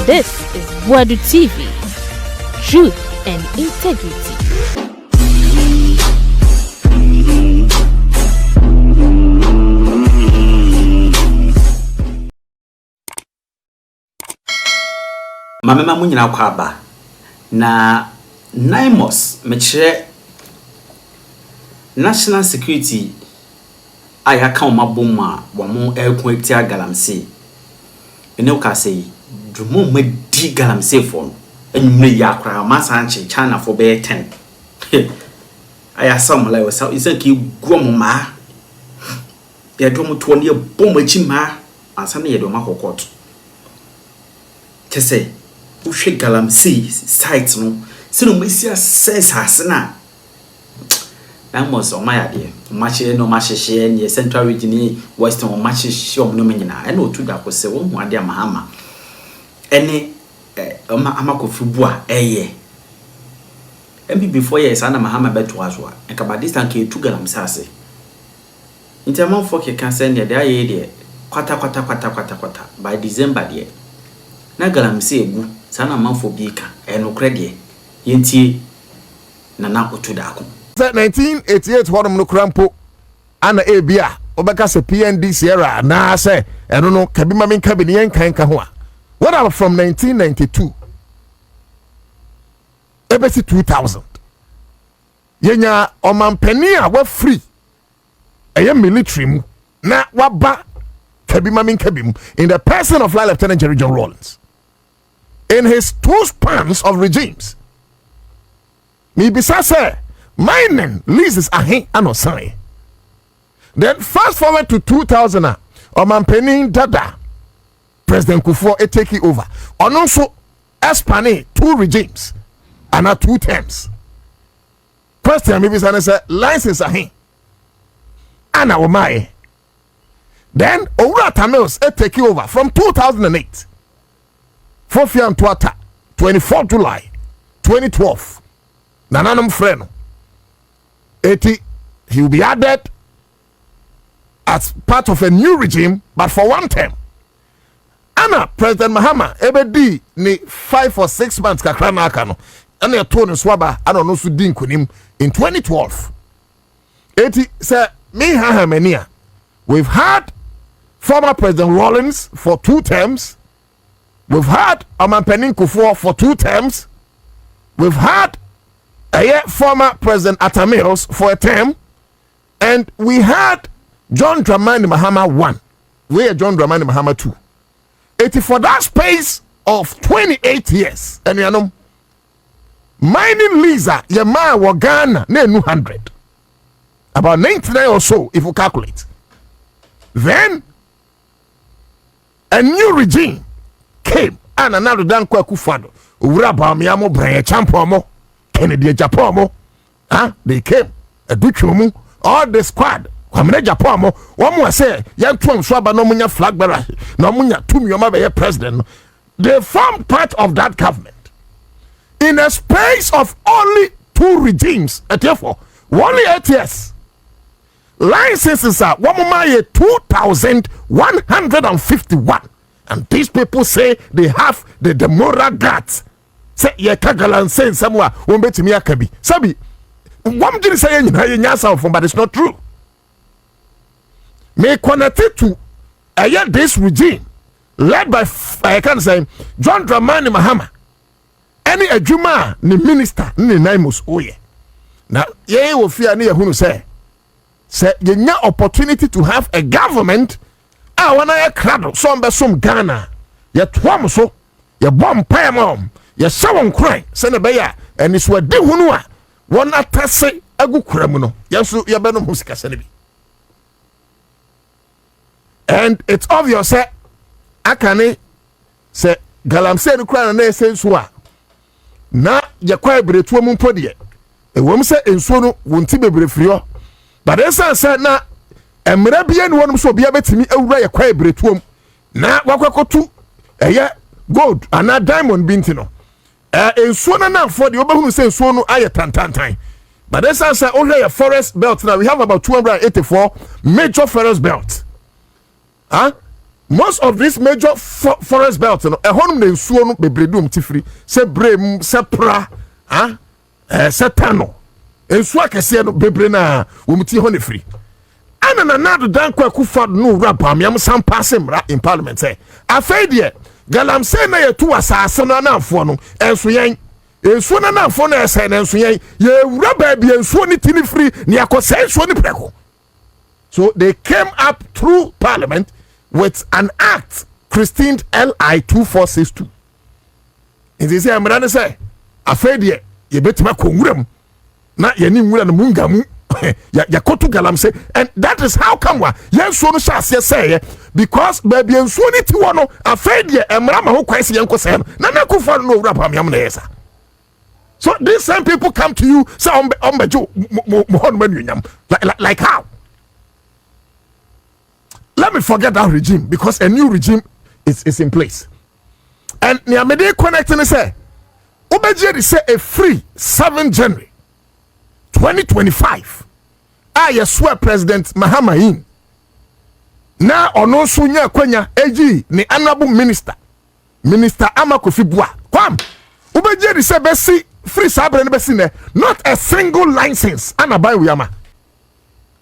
This is Boadu TV. Truth and integrity. Mama munyina kwaba na Naimos mechire national security aya ka omaboma wo mo ekun etia galamsey ene o ka say dumo madi galamsey for enumre ya akra masanche China for be 10 aya some like so isen ki guomma ya domo to ne bom achi ma ansam ye do ma kokot kese uhwe galamsey site no sino mesia sense asena Naimos omaya de mache no machehye ne central region western o machehye om no menyina ene Otu Darko se wo hu ade amahama ene amakofu a eye embi before years ana mahama beto aso a ka badistan ke tu galamsey ase intermon for ke cancer ne de aye de kwata by December de na galamsey egu sana manfo bi ka eno krede yenti na Otu Darko 1988 hodom no krampo ana ebia obeka se PND Sierra na se eno no kabima men kabini yen kan ho a what about from 1992 ebesi 2000 yenya omampani a wa free eye military mu na waba kabima men kabimu in the person of Lieutenant General John Rawlings in his two spans of regimes me bisa say mining leases ahe anosan. Then fast forward to 2000 Omampeni Dada President Kufuor take it over. And also expanding two regimes and 2 terms. Question maybe say license ahe. Ana Omae. Then Owura Tamils take it over from 2008. 4th and 24 July 2012. Nananum friend. He will be added as part of a new regime, but for 1 term. Anna President Mahama ebedi ni 5 or 6 months kakra na aka no. Ana eto no swaba ana no so din kunim in 2012. Say me hahamania. We've had former President Rawlings for 2 terms. We've had Omampeni Kufuor for 2 terms. We've had former President Atamils for a term, and we had John Dramani Mahama 1. We are John Dramani Mahama 2. It is for that space of 28 years. And you know, mining Lisa, Yama wa Ghana, ne 100. About 99 or so, if you calculate. Then a new regime came, and another Danko Kufado, Uraba Miamo Braya Champomo. Kennedy Japomo, they came a duchumu, all the squad. Kwamene Japomo, one more say, young Tom Swaba no munya flag bearer, no munya Tumiyoma president. They formed part of that government in a space of only 2 regimes, and therefore only 8 years. Licenses are 2,151, and these people say they have the moral guts. Say ye kagalan say somewhere won't bet me akabi. Sabi, one didn't say anything, but it's not true. May connected to this regime led by I can say John Dramani Mahama. Any Juma ni minister ni Naimos oye. Now ye will fear ni who say ye nya opportunity to have a government. I wanna a crowd some Ghana. Ye twam so ye bomb payam. Ye sawon kran sene beya eni so de hunu a won atase agu kramu no yeso ye be no musika sene bi. And it's obvious say akane say galamsey no kran na esenso a na ye kwa ebretu mu mpode e wom say enso no wonti bebre frio but esa say na emra bia ni wonum so bia betimi awura ye kwa ebretu na wakwakotu eye gold ana diamond binti no ensuo na for the obehunu say ensuo no aye tantantan but this is only a forest belt. Now we have about 284 major forest belts most of this major forest belt no ehonum na nsuo no bebredum tifiri se brem se pra se tano nsuo akese no bebre na womti ho ne firi ana na Nadu Danko Akufo no rapa miam sam passemra in parliament say afei de galamsey na yetu asase no anafo no enso yen ensuo na anafo na ese na enso yen ye wura ba bia ensuo ni tini firi ne akose ensuo ni preko. So they came up through parliament with an act christened LI 2462. In this year, I'm say, afraid ye betima konguram na yani nwura no mungamu ya kotu galamsey, and that is how come wa yes so no shase say because baby ensuo ni ti wono afraid ye emra ma ho kwese yenko say na na kufa no wura pa miam na yesa. So these same people come to you say ombejo mo hon manunyam like how? Let me forget that regime because a new regime is in place. And Niamede connecting say, Obeje say a free 7 January 2025. I swear President Mahama na ono sunya kwenya AG ni honorable minister Amakofi Bua. Kwam Obeje say besi free sabre besi ne not a single license anabai uyama.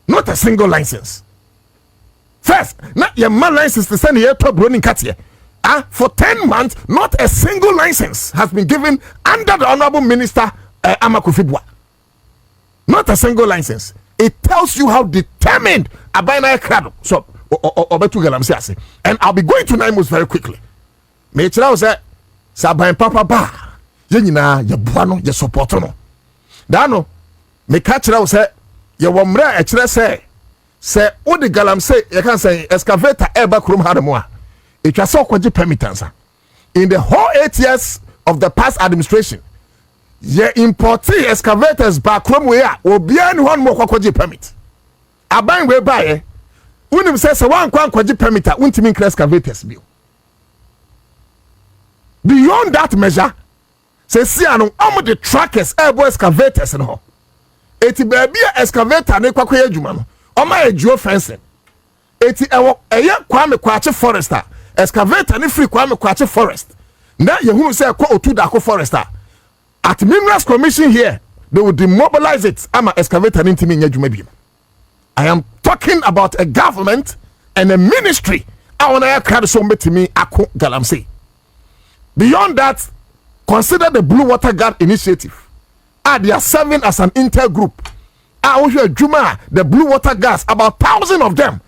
Not a single license. First, not your man license to send here top running cat here. For 10 months, not a single license has been given under the Honorable Minister Amakofi Bua. Not a single license. It tells you how determined Abina Krado. So, Obetu Galamsey. And I'll be going to Naimos very quickly. Me chira say, Sabain Papa Ba. Yenina, ye buano, ye supportono. Dano, me catchera say, ye womra e chira say. Say o de galamsey you can say excavator eba krom hademoa it was so kwaji permittance in the whole 8 years of the past administration ye import excavators back krom we a obia ni hon mo kwaji permit aban we bae unim say wan kwaji permit untimi excavators bio beyond that measure say see anu the trackers ebo excavators no eti ba bia excavator ne kwakoye adwuma no Oma e geo fencing. Eti eye Kwame Kwache forester. Excavator ni free Kwame Kwache forest. Na ye hu say kwa Otu Darko forester. At Minerals Commission here, they will demobilize it. Ama excavator ni ntimi nyadwuma bi. I am talking about a government and a ministry. I want to crowd so metimi ako galamsey. Beyond that, consider the Blue Water Guard initiative. They are serving as an intergroup. Juma, the Blue Water Gas, about 1,000 of them.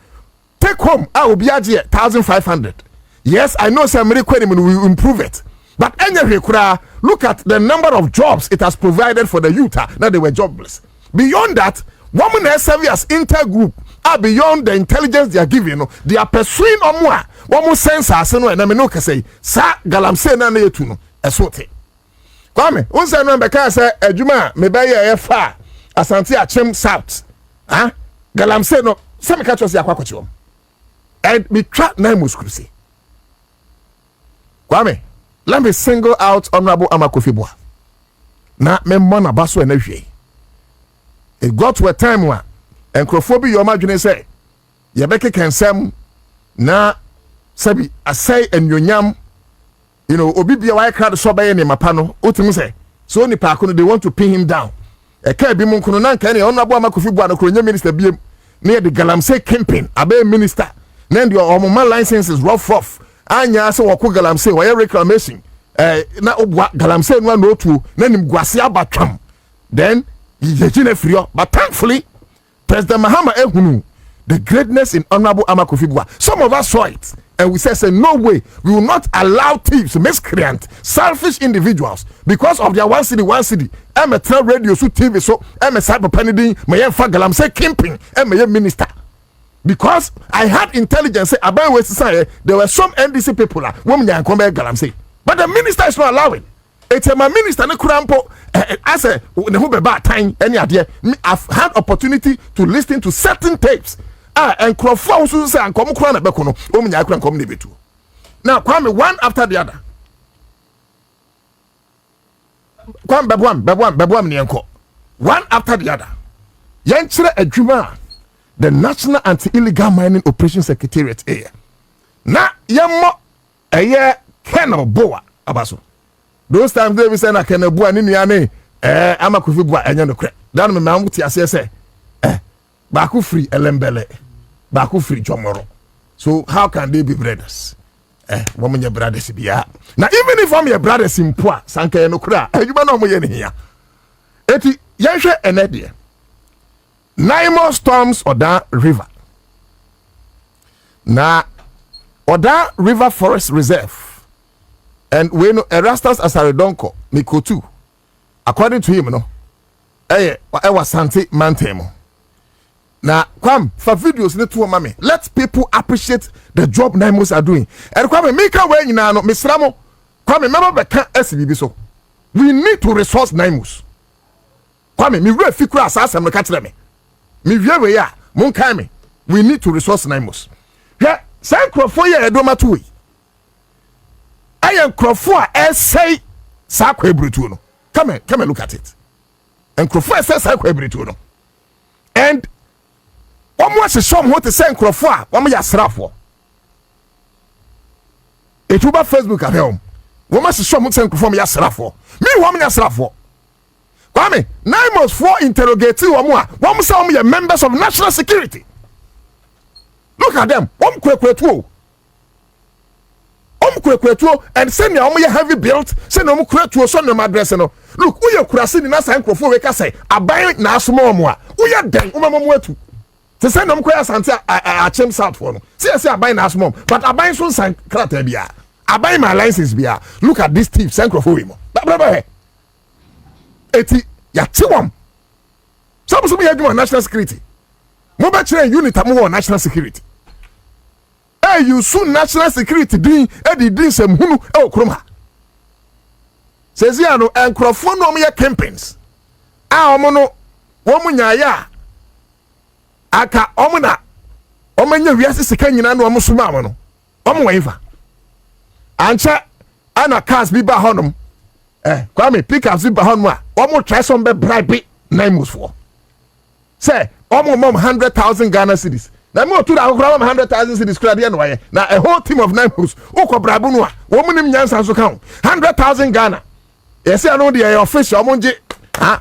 Take home, I will be at 1,500. Yes, I know some requirement will improve it. But anyway, look at the number of jobs it has provided for the youth. Now they were jobless. Beyond that, women are serving as intergroup. Beyond the intelligence they are giving, they are pursuing or more. One more sense, I say, Sa Galamsey na yetuno, esote. Kwame, unsa no mbeka say, Juma, me buy a far. Asante Achem South. Galamsey no. Some catch us yakwakochom. And me track Naimos Cruise. Kwame, let me single out Honorable Amakofi Bua. Na me mona baso enehwe. It got to a time where encrophobia your imagine say, Yabeke kensem na sabi asay enyonyam, you know, obibia why crowd so by any mapano, utim say, so ni pakuno they want to pin him down. E ka bi munkuno na nka ne Honorable Amakofi Bua no kronya minister biem near the galamsey campaign abe minister then your omoma license is rough anya se woko galamsey why reclamation na obwa galamsey no na otu na nim guase abatwam then yejine frio but thankfully President Mahama ehunu the greatness in Honorable Amakofi Bua. Some of us saw it and we say no way, we will not allow thieves, miscreant, selfish individuals because of their one city. I'm a trail radio so TV so I'm a cyber penny my fa galamsey camping I'm a minister. Because I had intelligence say about West Side there were some NDC people women can come galamsey. But the minister is not allowing. It's my minister ne kurampo I say ne ho beba time any idea. I've had opportunity to listen to certain tapes. And Crawford also say and come na bekono omunya akran come ne betu. Now Kwame one after the other. Kwame bebuam ne enko. One after the other. Yenchere adwuma the National Anti-Illegal Mining Operation Secretariat here. na yemmo eye Colonel Boa abaso those times they be say na Colonel Boa ni nua ne amakofi Boa enye no kre dan me ma muti ase say ba ku free elembele ba ku free jomoro so how can they be brothers woman your brothers bia na even if I'm your brothers in poa sanka no kra adwuma na mo ye ne hia eti yehwe enede 9 more storms Oda River na Oda River Forest Reserve and we know Erastus Asaredonko Mikotu according to him no was Sante Mantemo na kwam for videos ne to mama let people appreciate the job Naimos are doing and kwam me ka we nyina no mesramo kwam member beka SBB so we need to resource Naimos kwam me we fikura asasem no ka kire me wie we ya mon kan me we need to resource Naimos hwe san krofo ye edoma to we ayen krofo a essay sa kwa ebretu no come look at it and krofo essay sa kwa ebretu no and one was a some what to send Crawford, one ya srafo. It will be Facebook at home. One must show me send Crawford ya srafo. Me woman ya srafo. Kwame, 9 months 4 interrogative or more. One must say members of national security. Look at them. One quick and send your heavy built, send them quick to a son of my dress. No, look, we are crossing in us and Crawford. We can say, I buy it now small more. We are done. Umamo to send them queer Santa I chimps out for no. See, I buy na small, but I buy some sign crate bia. I buy my license bia. Look at this thief, Sankro for him. Eti ya tiwam. Some me do national security. Mobile train unit am national security. Hey, you soon national security din e din sem hunu e okroma. Says ya no enkrofo no me campaigns. Omo no wo munyaya aka omuna omanya wiase sika nyina no omsuma am no omwenfa ancha ana cars bi ba honom kwame pickups bi ba honom a omo try some be bribe Naimos for say omo mom 100,000 Ghana cedis na me Otu Darko 100,000 cedis kura de no waye na a whole team of Naimos ukọ brabo no a womunim nyansa so kan 100,000 Ghana yes I know the official omo nje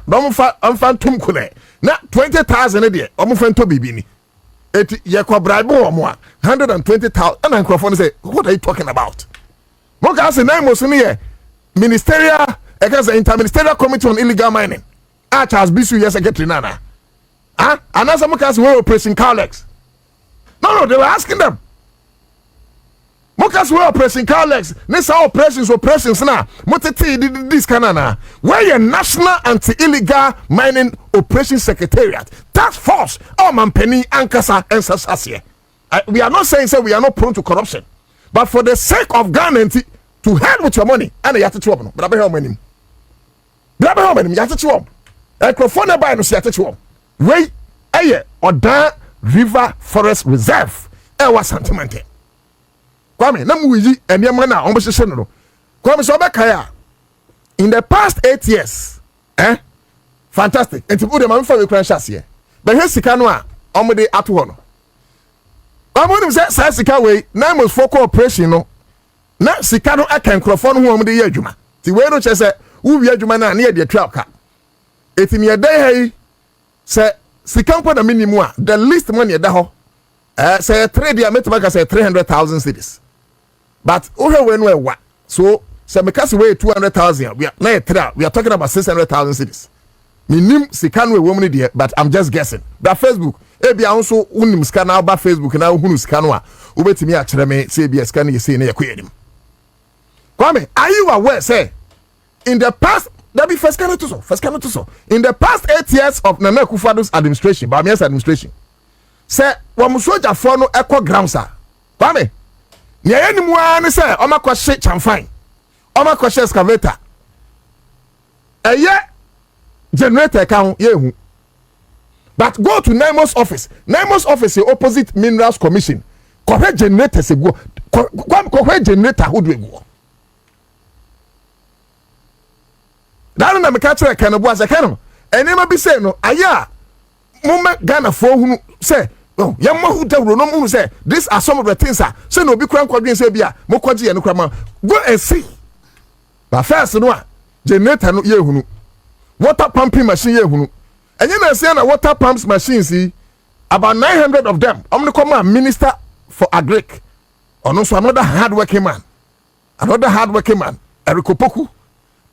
no mfa tum kule na 20,000 de omo fento bibi ni eti ye kwa bribe omo a 120,000 and microphone say what are you talking about mo ka say Naimos ni ye ministerial interministerial committee on illegal mining Charles Bisu yes secretary nana and as mo ka say we operation Carlex no they were asking them Mokas were oppressing Carlex. Nessa operations na. Moteti this canana. Where your National Anti-Illegal Mining Operation Secretariat. Task Force. Oh man penny ankasa and sasasie. We are not saying we are not prone to corruption. But for the sake of Ghana to help with your money. And you have to chop no. But I be how many. But how many you have to chop. Microphone by no see have to chop. Wait, Oda River Forest Reserve. Was sentimental. Kwame na muyi enema na ombosese no Kwame so bekaya in the past 8 years fantastic enti bude ma mfa we kran hyase be he sika no a omode ato ho no amoni say sika we Naimos for cooperation no na sika no aka nkrofo no ho omode ye adwuma ti we no che se wo wi adwuma na na ye de twa ka eti ne dey hey say sika nko na minimum a the least money da ho say trade ya metima say 300,000 cedis. But we no wa so say because we 200,000 we are talking about 600,000 cedis. Minim sika no we woman there but I'm just guessing. That Facebook e bia also unim sika na ba Facebook na hunu sika no a obetimi a kire me say bia sika na yesi na yakoyedim. Kwame, are you aware say in the past that be first cannot so in the past 8 years of Nana Akufo-Addo's administration, Bamia's administration say wamusoja for no echo grounds are Kwame nye enimu ani say o makose chamfan o makose excavator generator kan ye hu but go to Naimos office is opposite Minerals Commission correct generator se go correct generator who do go dan na me ka kire kan bo ase kan enema bi say no aya mumma Ghana for hunu say Oh, Yama who tell no who say these are some of the things say no be kwan kwadwen say bia mo kwaji e no kwama go and see. But first no generator no ye hunu. Water pumping machine ye hunu. And you know say na water pumps machines see about 900 of them. I'm come a minister for agric. Or also another hardworking man. Another hardworking man. Eriko Poku.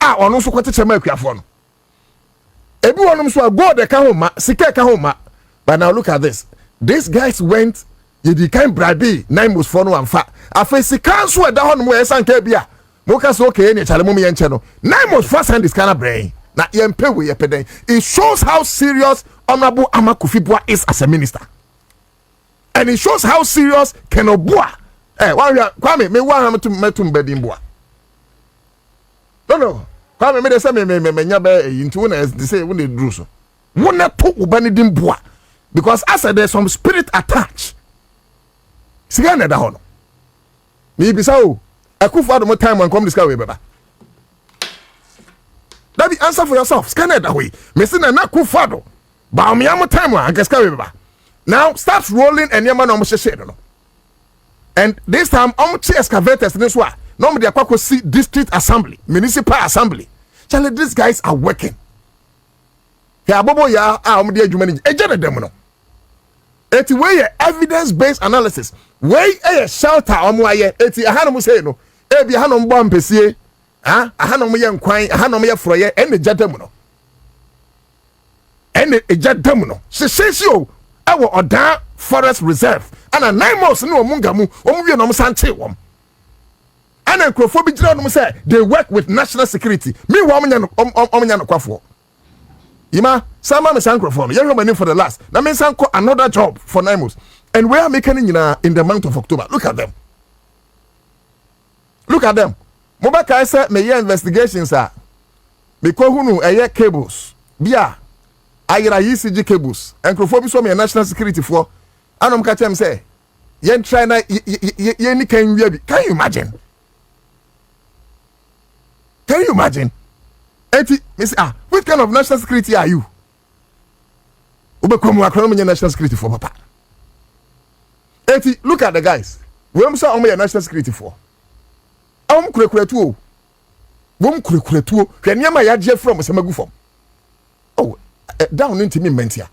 Or also kwate chema ekwa no. Ebi wonum so go de ka homa, sika ka homa. But now look at this. These guys went you kind bribe 9 months for no amfa. Afa sika so e da ho no mo esanka bia. Mo ka so okay ni chale mo me nche no. 9 months first hand is kind of brain. Na yempe we yepeden. It shows how serious Honorable Amakufibua is as a minister. And it shows how serious Kenobua. Kwame, me wa ham to metum bedimboa. No. Kwame, me de say me nyabe into one as they say when they do so. Wona to ubani dimboa. Because as there's some spirit attached. Siga na da hono. Me bisa o. Akufo mo time when come this way baba. That be answer for yourself. Scan it that way. Me say na Akufo ba me am time one against way baba. Now start rolling and yama no mo sheshe no. And this time excavators this one. No me dey akwa see district assembly, municipal assembly. Charlie, these guys are working. Ya bobo ya am dey adwuma ni. Eje dem no. Eti wey evidence based analysis. Wey shelter omo aye. Eti aha no say no. E bi aha no mbo ampesie. Aha no ye nkwan, aha no ye froye ene jadam no. Ene ejadam no. Sesesio ewo odan forest reserve. Ana 9 months no omungamu, omuwie no msante wom. Ana nkrofo bi gira no say they work with national security. Me wo omnya no kwafo. Ima sama me sankrofo no. Yehwe mani for the last. Na me sanko another job for 9 months. And we are making in the month of October. Look at them. Look at them. Mobaka say me ye investigations are. Because hunu eye cables. Bia ayira ECG cables. Nkrofo bi so me national security for. Anom ka chem say yen try na ye ni kan wi bi. Can you imagine? Can you imagine? Eti me say which kind of national security are you? Ubekomu akrono me national security for papa. Eti look at the guys. We am say omo national security for. Kuretu. Bom kuretu. Hwe niam ya je from se magu fom. Oh, down into me mentia.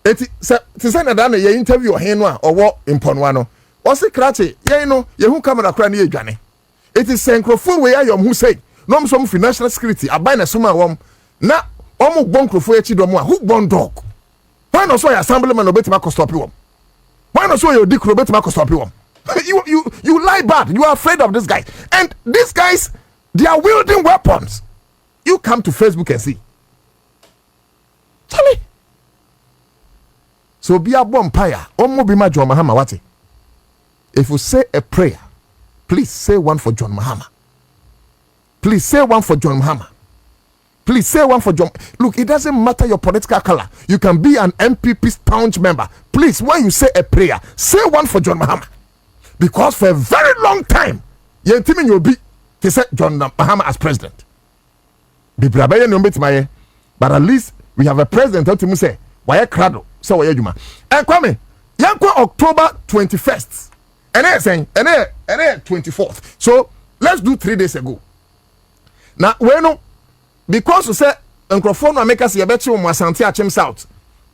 Eti se na da na ye interview ohen no a owo imponwa no. O se krache, ye no, ye hu camera kra na ye dwane. Eti senkrofo we ayom hu say, no mso financial security abai na soma wom. Na omo gbon krofo echi do mo a hu gbon dog. Why no so your assemblyman obetima ko stop wom? Why not so your dick obetima ko stop wom? You lie bad. You are afraid of this guy. And these guys, they are wielding weapons. You come to Facebook and see. Charlie. So be a bonfire. Omo bima John Mahama wati. If you say a prayer, please say one for John Mahama. Please say one for John Mahama. Please say one for John. Look, it doesn't matter your political color. You can be an MPP staunch member. Please, when you say a prayer, say one for John Mahama. Because for a very long time, Yentimin will be to say John Mahama as president. But at least we have a president who say, why crado? So why you man? And Kwame, Yanko October 21st. And they're saying, and they're 24th. So let's do 3 days ago. Now, when because you say Uncrophone will make us a better one, Santia Chem South.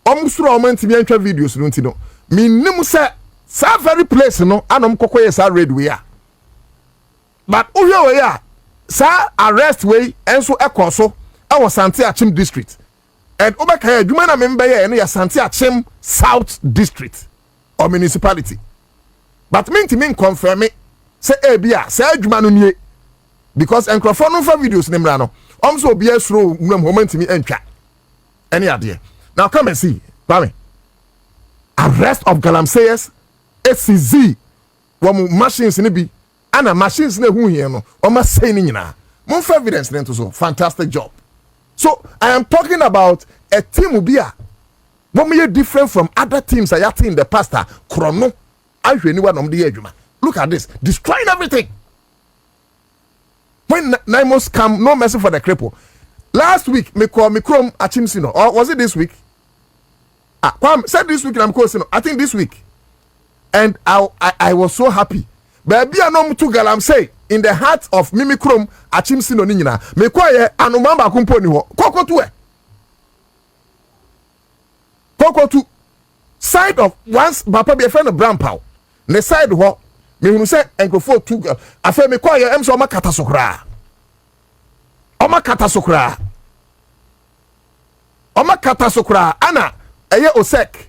Almost through our videos, don't you know? Me say. Sa very place no anom kokoye sa red we are. But uyo we are sa arrest way enso ekoso e wo Sante Achim district. And obaka adwuma na member ye no ya Sante Achim South district or municipality. But me confirm me say e bia sa adwuma no nie because enkrofo no fa videos nimra no omso obi asro nwam moment me entwa. Any idea. Now come and see. Bami. Arrest of galamseyers SCZ wo machines ne bi ana machines na hu here no o ma say ni nyina mon for evidence nento so fantastic job. So I am talking about a team bi a wo me different from other teams I had in the past krono ahwe ni wa no de adwuma. Look at this, destroying everything. When Naimos come, no mercy for the cripple. Last week me call me chrome achimsi no, or was it this week? Said this week I'm calling. I think this week, and I was so happy. Baby, I know to galamsey in the heart of Mimi Krom Achim Sino Nina. Me kwaye anumamba kumpo ni ho. Koko tu e. Koko tu side of once papa be a friend of Brown Pow. Ne side ho me hunu say enkrofo tu afa me kwaye em so ma kata sokra. Oma kata sokra ana eye osek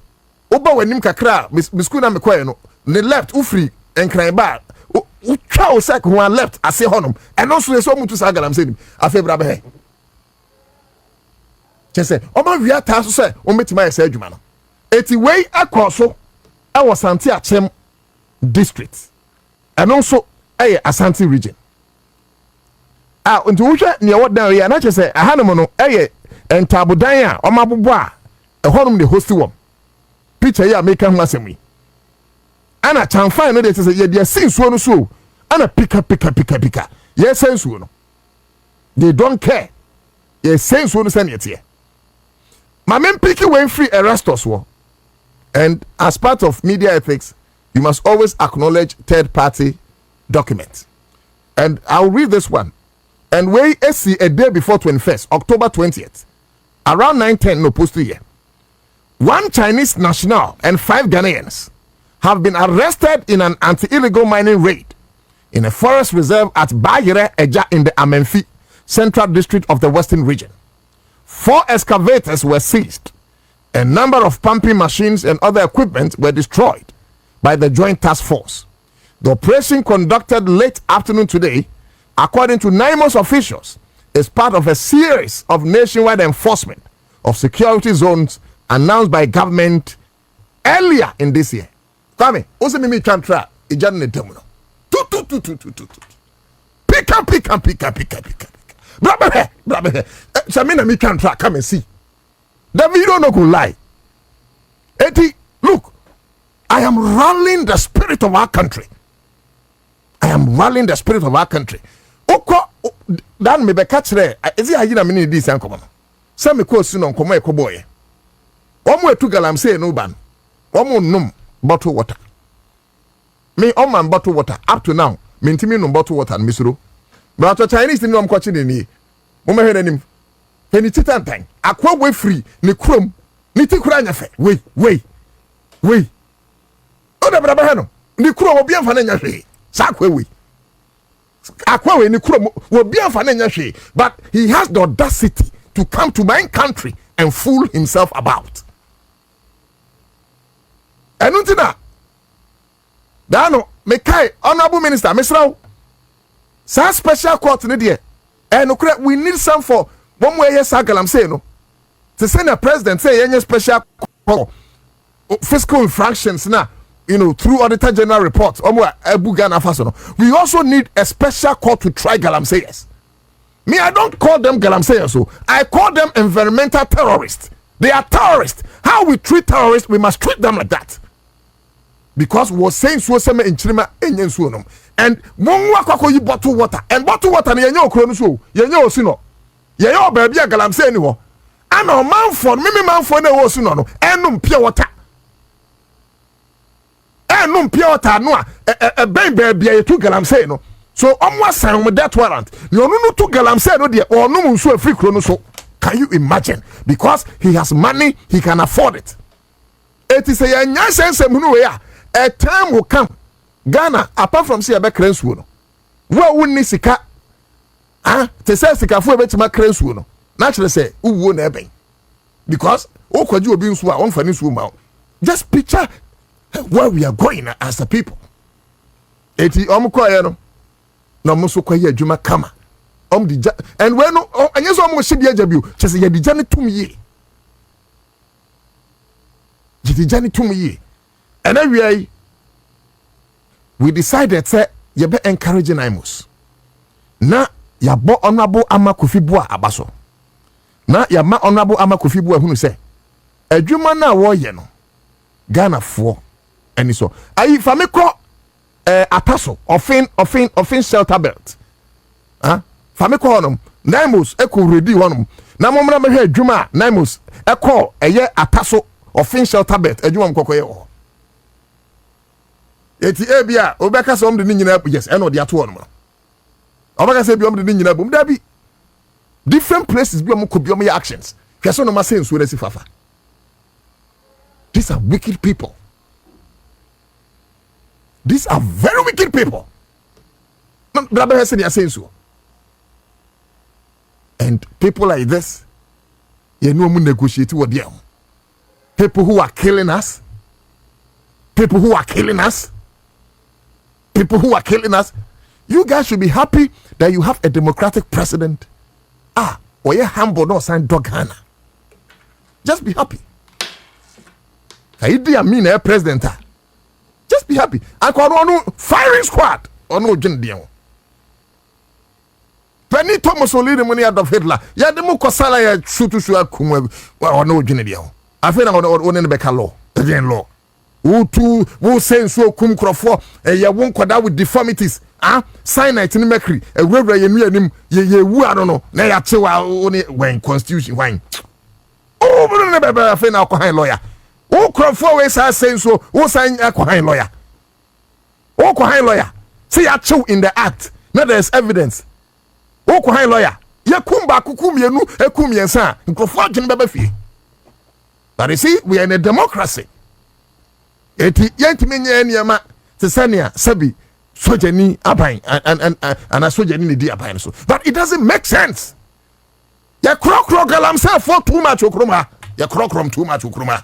oba wanim kakra misku na me kwaye no ne left ufri enkran ba utwa osek ho left ase honum eno so eso mutu sa galamsey nim afa bra be he chese oma wia ta so se o metima yesa adwuma no eti wei akoso e wo Sante Achem district eno so eye Asante region nti wuhwe ne wo dan ya na chese ahanom no eye entabodan a oma bobo a ehonum de hosti wom picture ya make am asemi ana chanfan no de say ye de sinsuo no so ana pika ye sensuo no they don't care ye sensuo no sane yete ma men piki when free arrestos wo. And as part of media ethics you must always acknowledge third party documents, and I'll read this one. And we see a day before 21st October 20th around 9:10 no post here, 1 Chinese national and 5 Ghanaians have been arrested in an anti-illegal mining raid in a forest reserve at Bayere Eja in the Amenfi Central District of the Western Region. 4 excavators were seized. A number of pumping machines and other equipment were destroyed by the Joint Task Force. The operation, conducted late afternoon today, according to NIMOS officials, is part of a series of nationwide enforcement of security zones announced by government earlier in this year. Kwame, ose mimi kantra ijane temuno. Tu. Pika. Brabe. Samina mi kantra, come and see. David don't know go lie. Eti, look, I am rallying the spirit of our country. Oko dan me be catch there. Ezi ayi na me ni di san komo. Say me ko su no komo e ko boy. Omo etu galamsey no ban. Omo num bottle water. Me on man bottle water up to now. Me ntimi num bottle water misuro. But to Chinese ni am kwachi ni. Mo me hwe nim. Penny titantan. Akwa we free ni krom. Ni ti kura nya fe. Wei. O da bra no. Ni krom obi amfa na nya hwe. Sa akwa we. Akwa ni kuro will be a but he has the audacity to come to my country and fool himself about. And untina Dano Mekai, Honorable Minister, Mr. Sa special court in the and we need some for one way. Yes, I'm saying no. To send a president say any special court, fiscal infractions now. Through Auditor General reports, we also need a special court to try galamseyers. Me, I don't call them galamseyers, so I call them environmental terrorists. They are terrorists. How we treat terrorists, we must treat them like that. Because we're saying so some in Chima and one wako you bottle water and bottle water ni yenyo kronuso yenyo osino yenyo baby a galamsey ni ho. Ano man for me man for na osino no enum pure water. No pure water no a baby to galamsey no so sign with that warrant you no to galamsey no there or no so free chrono so can you imagine because he has money he can afford it. It is a young sense a time will come Ghana apart from say be krensuo no wo wonni sika te say sika fo be tima krensuo no naturally say wo na eben because o kwaji obi nso a on fani nsuo ma just picture where we are going as a people. Eti koye no na muso koye adwuma kama di and when no anyeso hye dia jabiu chese ye di jane tumye and then we decided say ye be encouraging Imos na ya bo Honorable Amakofi Boa abaso na ya ma Honorable Amakofi Boa hunu say adwuma na wo ye no Ghana fo and so ayi famiko ataso offin shelter belt famiko honum Naimos eko ready honum na momra mehwe adwuma Naimos eko eye ataso official tablet adwuma mkokoye wo eti ebia obeka so omde ni nyina yes eno de ato no obeka se bi omde ni nyina bom da bi different places bi omko bi omye actions hweso no ma sense we resi fafa. These are wicked people. These are very wicked people. And people like this, you know, negotiate with them. People who are killing us. People who are killing us. People who are killing us. You guys should be happy that you have a democratic president. Or you humble no sign dog Ghana. Just be happy. I mean a president. Just be happy. I call on firing squad. Or no Jindian. Penny Thomas Olin money out of Hitler. Ya the Mukosala ya shoot kumwe or no Jindian. I feel on the Becca law. Again law. Who send so kum crofo ya won't quad with deformities. Sign it in mercury. A river ye woo I don't know. Na ya chewa only when constitution wine. Oh, but I feel now lawyer. Who crofo ways are saying so who sign a lawyer. Oh, lawyer. See a chew in the act. Now there's evidence. Oh, lawyer. Ya kumba kukum yenu ekum yensa. Crofo jin bebefi. But you see, we are in a democracy. Eti yentimi nyama tesania sabi sojani aban and a sojani ni di aban so. But it doesn't make sense. Ya krokro galamsey for too much okroma. Ya krokrom too much okroma.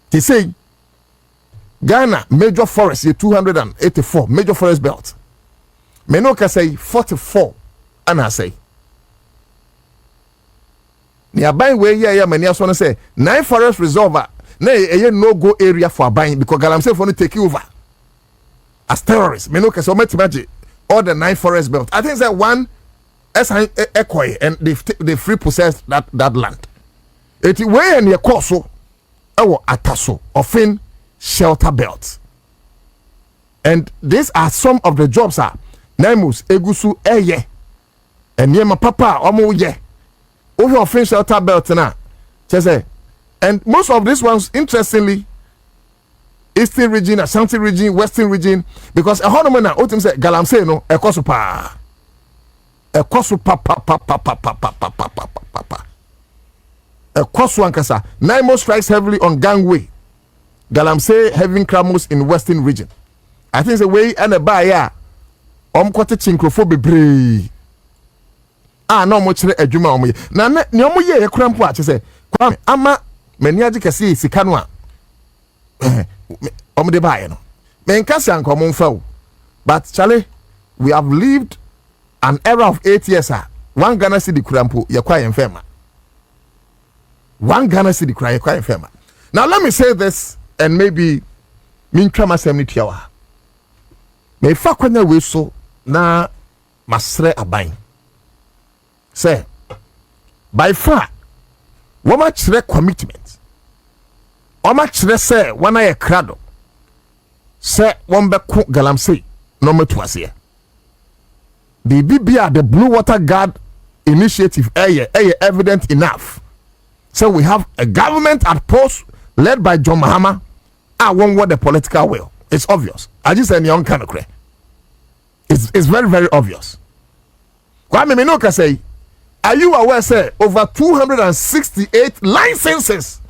They say Ghana major forest is 284 major forest belt. Menoka say 44 and I say nearby where yeah many as wanna say 9 forest reserve na no go area for buying because galamsey for no take over as terrorists. Menoka so much magic all the 9 forest belt. I think that one Ekoi and they free possess that land. It way and your course our ataso often shelter belts. And these are some of the jobs are Namus Egusu Eye and Yema Papa Omo ye. Over often shelter belt na. And most of these ones, interestingly, Eastern region, Ashanti region, Western region, because a honomena otim say galamsey no ekosupa. Ekosupa pa. A Koswankasa, Naimo strikes heavily on gangway. Galamsey having cramos in Western region. I think the way and a buyer. Quite chinkrophobe brave. No much a juma omo. Na nyomo ye crampo at say. Kwame ama meniaji kesi sikanwa. Omo de buyer no. Menkasi ankomon fa. But Charlie, we have lived an era of 8 years. One Ghana cedi crampo ye kwa enfema. One Ghana cedi cry quite firm. Now let me say this and maybe mean trama semitiawa. May fakwanya we so na masre abine. Say by far wama chire commitment. Wama chire say wana ye krado. Say wambe ku galamsey no metuase. The BBR the Blue Water Guard initiative evident enough. So we have a government at post led by John Mahama. I won't want the political will. It's obvious. I just said young kind of cray. It's very, very obvious. Kwame Minoka say, are you aware, say, over 268 licenses?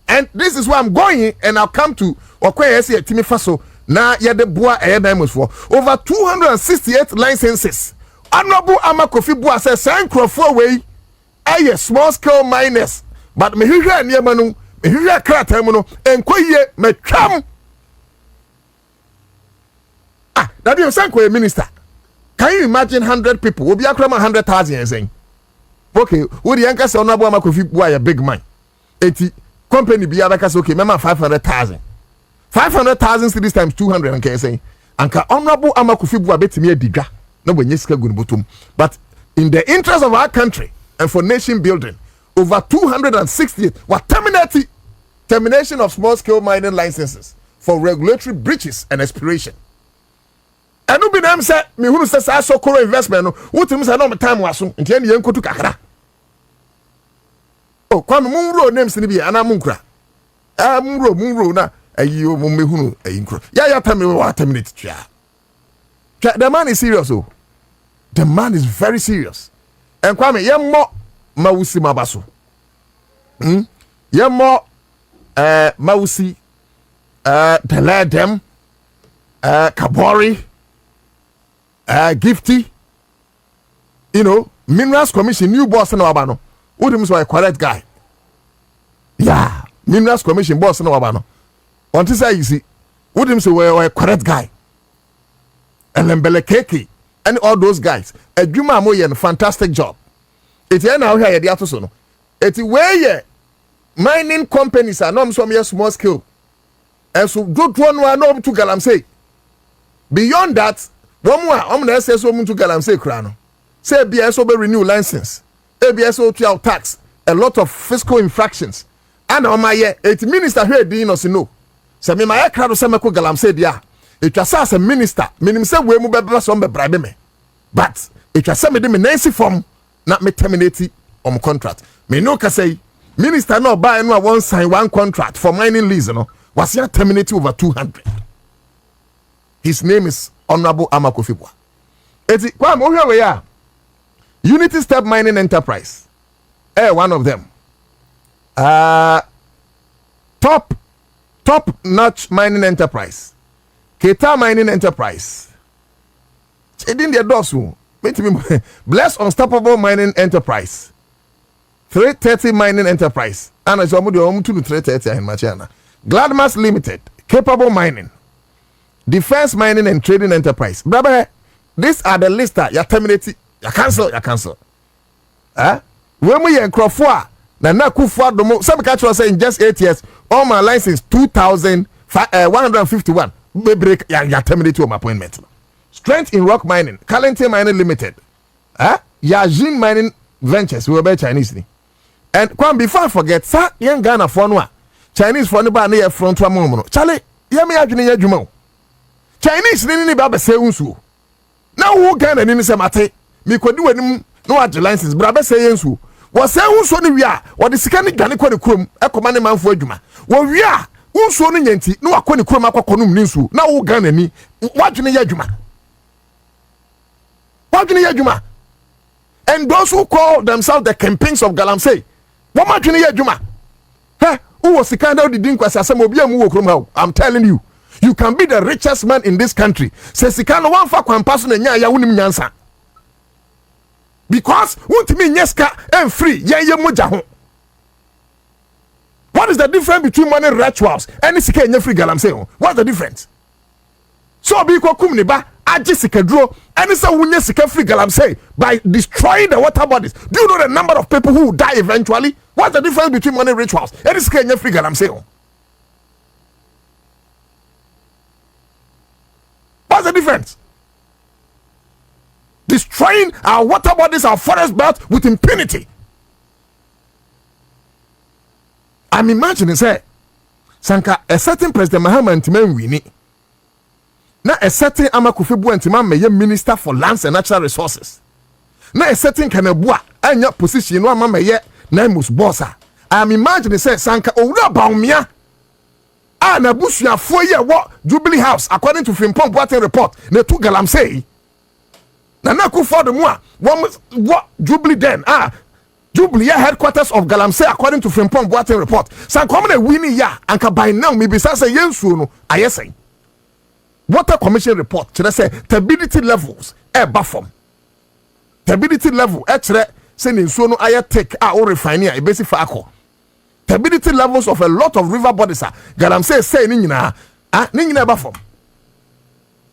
And this is where I'm going, and I'll come to Okweye Timi Faso. Na yede boa diamonds for over 268 licenses. Honorable Amakofi Boa says, "Sign Crawford way, small scale miners." But me hwehwe niema no, me hwehwe krata mu no, enkoye metwam. That you say a minister. Can you imagine 100 people? Will be akrama 100,000 saying. Okay, would the anchor say Honorable Amakofi Boa a big man? 80 company be abaka say okay, remember 500,000. 500,000 cities times 200 and can say. Anka Honorable Amakofi Boa betimi adiga. No when yeska gunbutum. But in the interest of our country and for nation building, over 268 were termination of small scale mining licenses for regulatory breaches and expiration. And no be them say me who says I saw Koro investment no what him say no time was so ntia ne yankotu kakra kwame munro names ni bi ana munkra munro na ayi mo mehunu ayi nkro ya tell me what terminate twa the man is serious oh the man is very serious and kwame yemmo mawusi mabaso yemmo mawusi Teledem Kabori Gifty, you know, Minerals Commission, new boss in Wabano. Udim so a correct guy. Yeah, Minerals Commission boss in Wabano. On this side, you see, Udim so a correct guy. And Lembele Keke, and all those guys. A Juma Moyen, fantastic job. It's now here at the Atosono. It's where mining companies are not some small scale. And so good one no to galamsey. Beyond that, one more I'm say so to galamsey krano. Say BSO be renew license. ABSO to tax, a lot of fiscal infractions. And on my year, it minister here dino no. Say me my crowd say me ko galamsey dia. It was as a minister, minim say we mu be some be bribe me. But it was say me de me nancy form not me terminate on contract. Me no ka say minister no buy no one sign one contract for mining lease no. Was here terminated over 200. His name is Honorable Amakofibwa. Eti kwa mo we ya Unity Step Mining Enterprise. One of them. Top notch mining enterprise. Keta Mining Enterprise. Edin the dosu. Bless Unstoppable Mining Enterprise. 330 Mining Enterprise. Ana jomu de omu 330 in Machana. Gladmas Limited, Capable Mining, Defense Mining and Trading Enterprise. Brother, these are the list that you terminate, you cancel. When we in Crawford, na kufa domo, some catch was saying just 8 years, all my license 2,151. We break, you terminate to my appointment. Strength in Rock Mining, Calente Mining Limited, Yajin Mining Ventures, we were Chinese. And before I forget, sir, young Ghana for one. Chinese for anybody near front to mono. Charlie, yami ajuni ya jumo. Chinese ni baba se unsu. Na wo Ghana ni se mate. Mi kwadi wani no age license brabe se yensu. Wo se unsu ni wia, wo de sika ni dwane kwa ni kurom, ekoma ne manfo adwuma. Wo wia, unsu no nyanti, no akwa ni kurom akwa konum ni nsu. Na wo Ghana ni, wajuni ya adwuma. Wajuni ya adwuma. And those who call themselves the campaigns of galamsey, wo majuni ya adwuma. Who was the kind of the I'm telling you, you can be the richest man in this country. Says the kind of one for one person and ya wunim nyansa. Because won't mean yeska and free, mujaho. What is the difference between money rituals and sika and free galamsey? What's the difference? So be ko kumni ba ajisika draw and it's a wunya sika free galamsey by destroying the water bodies. Do you know the number of people who will die eventually? What's the difference between money rituals and this Kenya free galamsey? What's the difference? Destroying our water bodies, our forest belt with impunity. I'm imagining, say, Sanka, a certain President Mahama and Timen Winnie. Now, a certain Amakufibu and Timan may Minister for Lands and Natural Resources. Now, a certain Kanabua and your position, no mamma yet. Namus bossa. I'm imagining say Sanka Oura Baumia. Na Bushia 4 year what Jubilee House, according to Frimpong Boateng report, ne two galamsey. Na ku for the moi. What Jubilee then? Jubilee headquarters of galamsey, according to Frimpong Boateng report. Sanka come winning ya, and by now maybe say yensu no. Ayesay. Water Commission report. Should I say turbidity levels? Bafom. Turbidity level. Sending so no air take or refinery a basic factor. Turbidity levels of a lot of river bodies are galamsey nina nina bafom.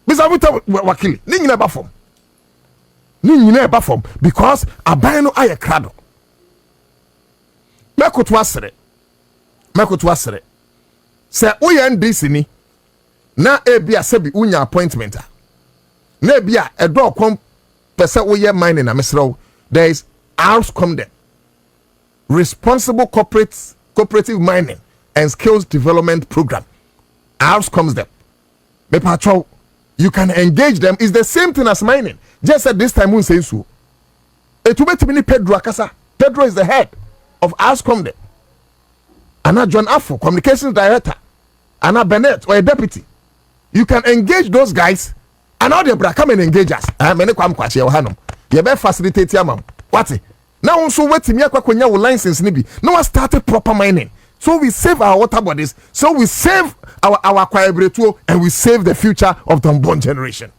Bisa wuta wakili nina bafom. Nina bafom because abano aye krado. Mekotwa sere. Se uye ndisi ni na ebia sebi unya appointment. Na ebia edo kom pese uye mining na mesrawo. There is outcome there. Responsible cooperative mining and skills development program. Outcomes them. You can engage them. It's the same thing as mining. Just at this time, we say so. Pedro Akasa. Pedro is the head of outcome there. Anna John Afo, communications director, Anna Bennett, or a deputy. You can engage those guys, and now they come and engage us. Many come kwachi yohanum. You better facilitate your mom. What? Now also wait me akwakonya wo license nibi. Now I started proper mining. So we save our water bodies. So we save our kwaebretuo, and we save the future of the unborn generation.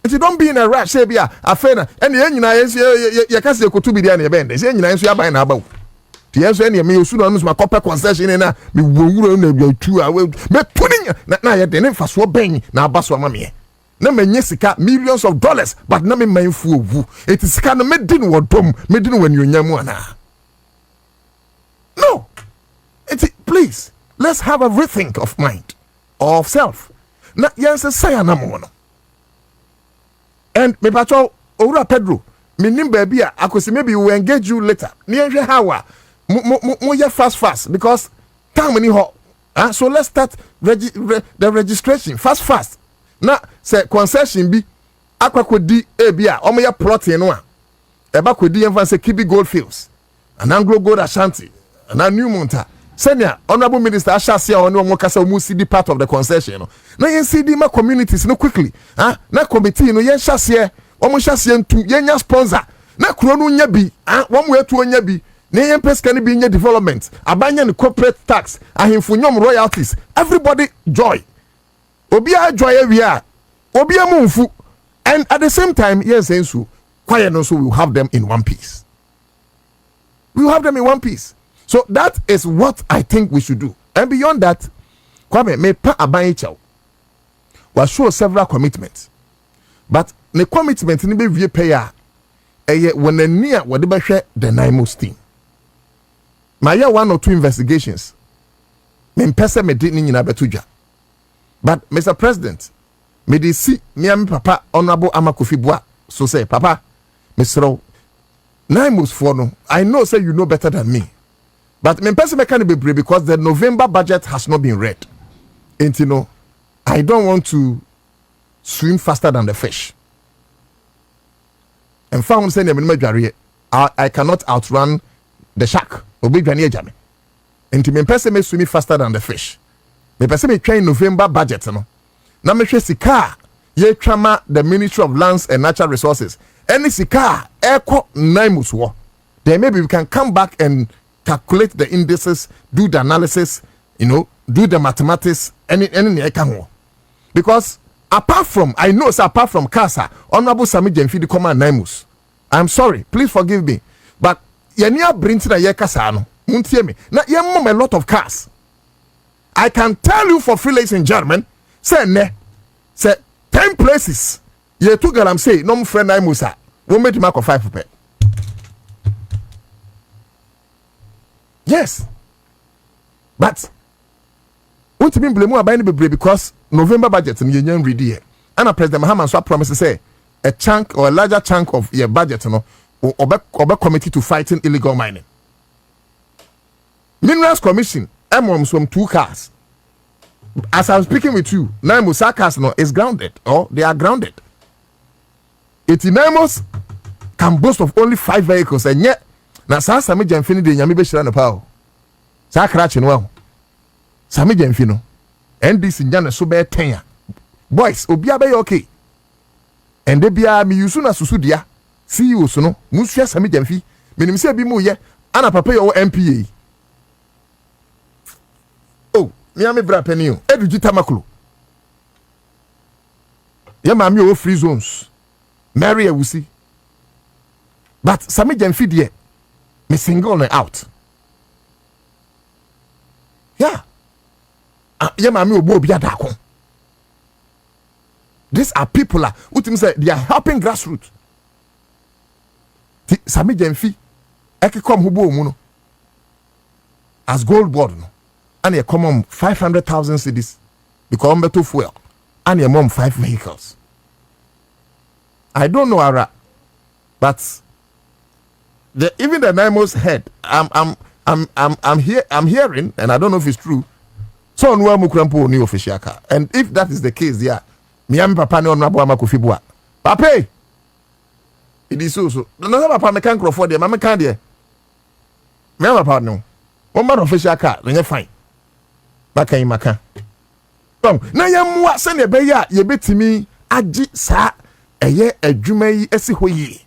If you don't be in a rush, say be a fena, and the engine you can say to be there in the bend. The engine is your buying about. The answer any me soon on my copper concession in a me will 2 hours. Me putting na ya den fa so ben na abaso amame. Na menye sika millions of dollars, but na me manfu ovu. It is sika na me din wodom, me din when you nyamu ana. No. Please, let's have a rethink of mind, of self. Na yanse say na mo no. And me patrol Owura Pedro, me nim baby a akosi maybe we will engage you later. Ni enhwe how mo fast because time ni ho. So let's start the registration fast. Na say concession bi akwakodi ebi a omo ya plot no a. Eba kodi yemfa say Kibi Goldfields, and Anglo Gold Ashanti, and New Monta. Senior Honorable Minister Ashasia on one kasa mu CD part of the concession no. Na yen CD ma communities no quickly. Na committee no yen shasia, omo shasia ntu yen nya sponsor. Na kuro no nya bi, one way to nya bi. Na yen peska ni bi nya development. Abanya ni corporate tax, ahemfo nyom royalties. Everybody joy. Obi a joy ewia. Obi a mumfu. And at the same time, yes ensu, quiet no so we will have them in one piece. We will have them in one piece. So that is what I think we should do. And beyond that, Kwame me pa aban chao. Was show several commitments. But the commitment ni be vie pay a when the near what be hwe the Naimos team. My year 1 or 2 investigations. Me pese me di ni nyina betudwa. But Mr. President, me dey see me and papa Honorable Amakofi Boa so say papa Mr. Naimos for no. I know say you know better than me. But me person can be brave because the November budget has not been read. And you know, I don't want to swim faster than the fish. And found saying I cannot outrun the shark. And me person may swim faster than the fish. Me person may train November budget. No, now me say sika ye trama the Ministry of Lands and Natural Resources. Any sika eko Naimus war. Then maybe we can come back and calculate the indices, do the analysis, do the mathematics, any because apart from CASA, Honorable Sami Jemfi the command Naimus. I'm sorry, please forgive me, but yenia brings na yekasa no, muntie me. Na yemom a lot of cars. I can tell you for free, ladies and gentlemen, say 10 places. Ye two galamsey, no friend Naimusa, we made mark of 5 per. Yes, but want to be blame about any because November budget and union ready here. And President Mahama so promised to say a chunk or a larger chunk of your budget, or committee to fighting illegal mining. Minerals Commission, from 2 cars. As I'm speaking with you, Naimusa cars is grounded or they are grounded. 89 can boast of only 5 vehicles and yet. Na saa Sami Jemfi de nyame be hira no pa o. Saa krache no ho. Sami Jemfi no. NDC nyane so be 10. Boys, obi abe okay. Ende bia mi yusu na susu dia. CEO so no, musu Sami Jemfi. Menim se bi mu ye ana papa yo MPA. Oh, mi ame bra pani o. Edu jita maklo. Ye ma mi o free zones. Mary Ewusi. But Sami Jemfi de me single out. Yeah. Yeah, mami obo obi adako. These are people who say they are helping grassroots. Sami Jemfi eke come hubo mu no. As gold board no. And ye come on 500,000 cedis because on beto fuel. And ye mom 5 vehicles. I don't know Ara, but even the Naimos head, I'm hearing, and I don't know if it's true. So on where mukrampo ni official car, and if that is the case, yeah, me am papa ne onabo amakofi bua. Papa, it is so. No papa me can crofo there, mama can there. Me am papa no. One man official car, then you fine. Baka imaka. Na yamwa send ye beya ye betimi agi sa eye adwuma yi esiho yi.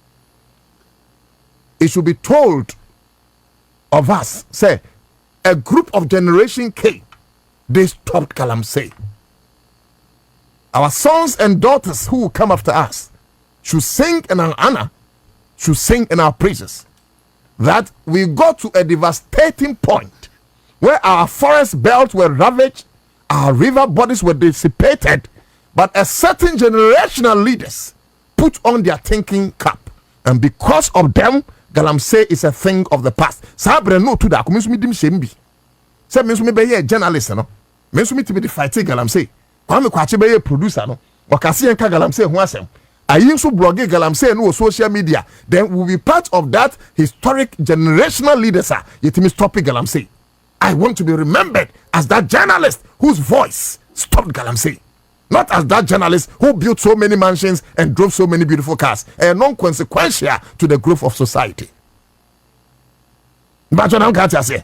It should be told of us, say, a group of Generation K, they stopped galamsey. Our sons and daughters who will come after us should sing in our honor, should sing in our praises. That we got to a devastating point where our forest belts were ravaged, our river bodies were dissipated, but a certain generational leaders put on their thinking cap. And because of them, galamsey is a thing of the past. Sabre no Otu Darko. Me dim shembi. Say me be a journalist no. Me to be the fighting galamsey. Kwa me kwache be a producer no. Wakasi enka galamsey ho asem. Ayin so blogger galamsey no social media. Then we will be part of that historic generational leaders. Yetimi stop galamsey. I want to be remembered as that journalist whose voice stopped galamsey. Not as that journalist who built so many mansions and drove so many beautiful cars, and non-consequential to the growth of society. But I'm going to say,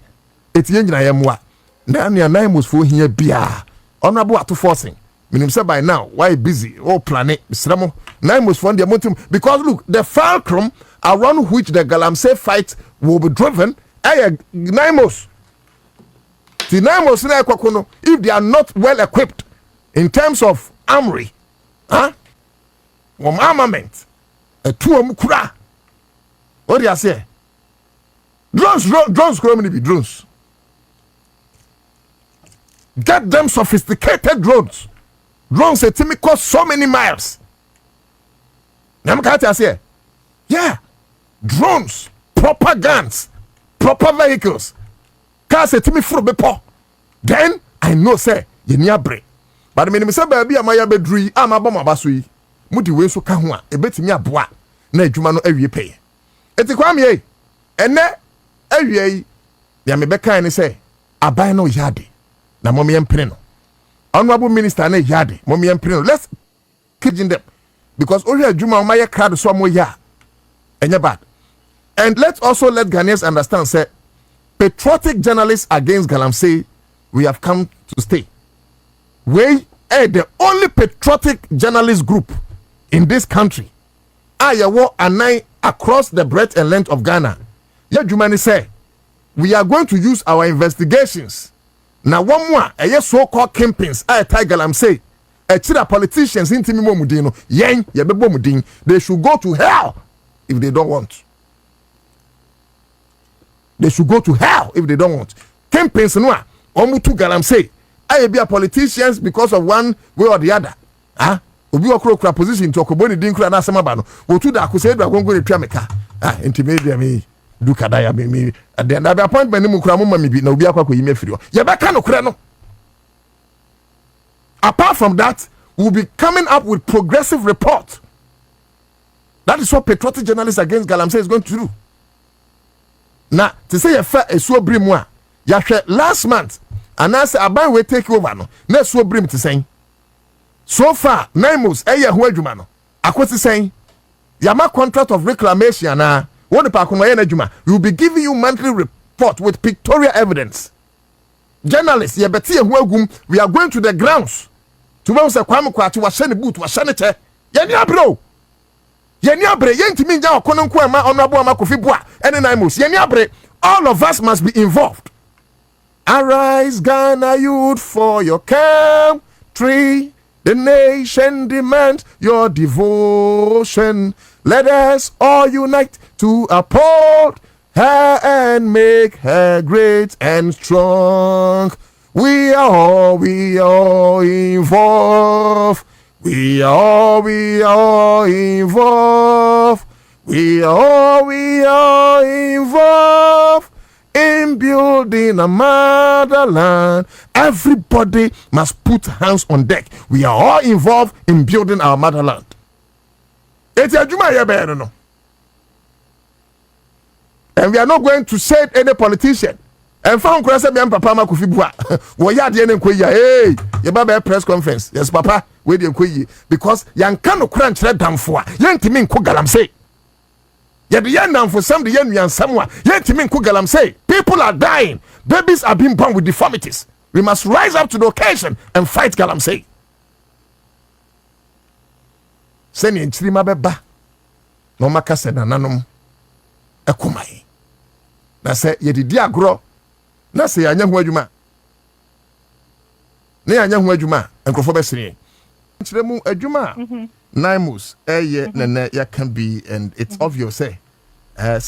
it's young I am what. Now, your name was for here, Bia. Honorable to forcing. Meaning, say by now, why busy? Oh, planet, Mr. Name was for the mountain. Because look, the fulcrum around which the galamsey fight will be driven, Naimos. The Naimos, if they are not well equipped, in terms of armory, armament, a two kura. What do you say? Drones, drones. Get them sophisticated drones. Drones say to me cost so many miles. Say, yeah, drones, proper guns, proper vehicles. Cars say to me for bepo. Then I know say you need a break. But me say baby amaya bedru amabom abasoi mudi we so ka ho a ebetimi aboa na adwuma no awie pay eti kwam ye ene awie yi ya me beka ni say aban no yade na mom yempene no honorable minister na yade mom yempene no let's kitchen them because ohwe adwuma amaya crowd so mo ya enye bad. And let's also let Ghanaians understand say patriotic journalists against galamsey we have come to stay. We are the only patriotic journalist group in this country. Ayawo and across the breadth and length of Ghana. Yajumani say we are going to use our investigations. Now one more, so-called campaigns. Galamsey, politicians in Timimo Mudino, Yang Yabebo Mudin. They should go to hell if they don't want. They should go to hell if they don't want. Campaigns no Omutu galamsey. I be a politicians because of one way or the other. Obi okro position to okoboni din kura na asema ba no. Otu Darko say do agongo re twa meka. Intimate me do kadaya me. At the end of the appointment mu kura mo ma me bi na obi akwa koyi me firi o. Ye beka no kura no. Apart from that, we'll be coming up with progressive report. That is what patriotic journalists against galamsey is going to do. Now, to say a so brim one, last month. And I say, Aban will take over no. Next so bring to saying. So far, Naimos, who Jumano. I was saying, Yama contract of reclamation, what the Pakumaya Juma, we will be giving you monthly report with pictorial evidence. Journalists, we are going to the grounds. To say Kwamukwa to Washani boot, Washanete. Yenya bro. Yenti Minja, Kononkwama, Honorable Makufibwa, and Naimos. Yenya all of us must be involved. Arise, Ghana youth, for your country. The nation demands your devotion. Let us all unite to uphold her and make her great and strong. We are all involved. We are involved. We are involved. In building a motherland, everybody must put hands on deck. We are all involved in building our motherland. And we are not going to save any politician. And found Papa Makufibua. Hey, your press conference. Yes, Papa, wait because yan cannot crunch that down for yan Timin Galamsey. Yet the yan down for some the yan someone. Yet Timin Galamsey. People are dying. Babies are being born with deformities. We must rise up to the occasion and fight galamsey. Send in Chima Beba. No Macas and Ananum. Ekumai. Na say ye didi agro. Na say anya hu adwuma. Na anya hu adwuma enkrofo besiri. Nchire mu adwuma. Naimus nene ya can be, and it's obvious say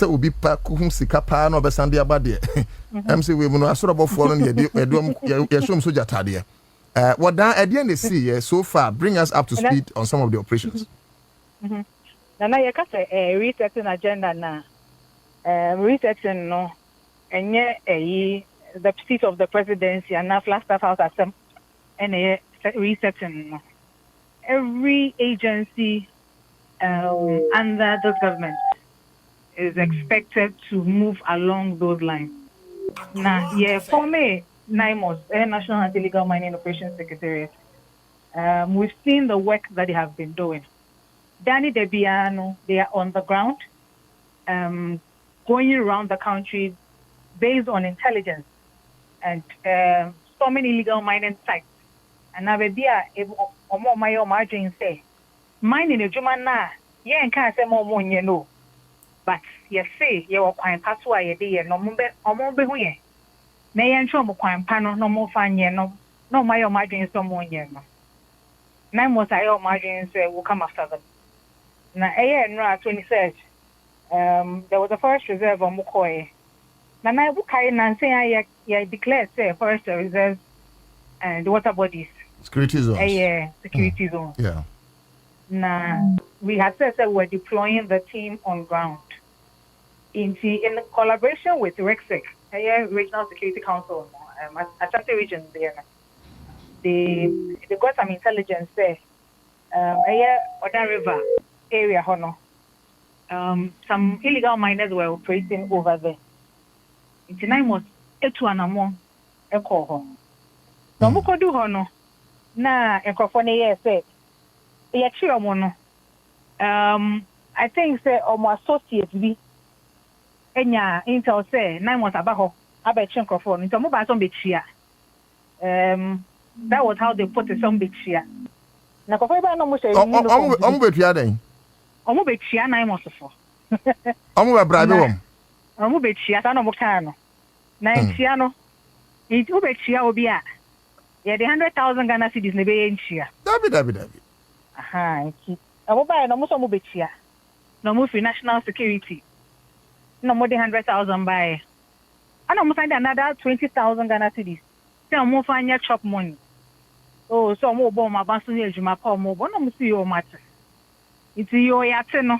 obi pa kuhum sika pa na obesande abade. MC we mu no asorobofo no ye shom soja tade. What down at the end they see so far bring us up to speed on some of the operations. Nana ye ka say resetting agenda na resetting no enye the seat of the presidency and now Flagstaff House assembly and resetting no. Every agency under this government is expected to move along those lines. Now, for me, NIMOS, National Anti-Illegal Mining Operations Secretariat, we've seen the work that they have been doing. Danny Debiano, they are on the ground, going around the country based on intelligence and storming illegal mining sites. And now, omo my margin say mining a juma na ye nka say mo nye no but ye say ye wo kwan pa so ye de ye no mo be hu ye na ye ntwe mo kwan pa no no mo fa nye no no my margin so mo nye no na mo say your margin say will come after them na no 23rd there was a forest reserve on Mukoye na bu kai na say ye declare say forest reserve and the water bodies security zones. Security zones. Yeah. Now, we had said that we're deploying the team on ground in collaboration with RECSEC, Regional Security Council, Ashanti region there. They got some intelligence there. Oda River area, some illegal miners were operating over there. In Tinaimos, Etu Anamo, Eko. No Mukodu Hono. Na enkrofone ye say ye chi omo no I think say omo associate bi enya intel say 9 months abaho aba chi enkrofone nti omo ba so be chia that was how they put it some be chia na kofo ba no mo say omo be chia den omo be chia 9 months for omo be brabe wom omo be chia ta no mo kan no na chia no it omo be chia obi a yeah, the 100,000 Ghana cedis ne be enchia. Dabi. Aha, nti. Abo ba no mo so mo bechia. No mo fi national security. No mo the 100,000 buy. Ana mo find another 20,000 Ghana cedis. Say mo fanya chop money. Oh, so mo bo ma banso ni ejuma pa mo bo no mo see o matter. Nti yo ya te no.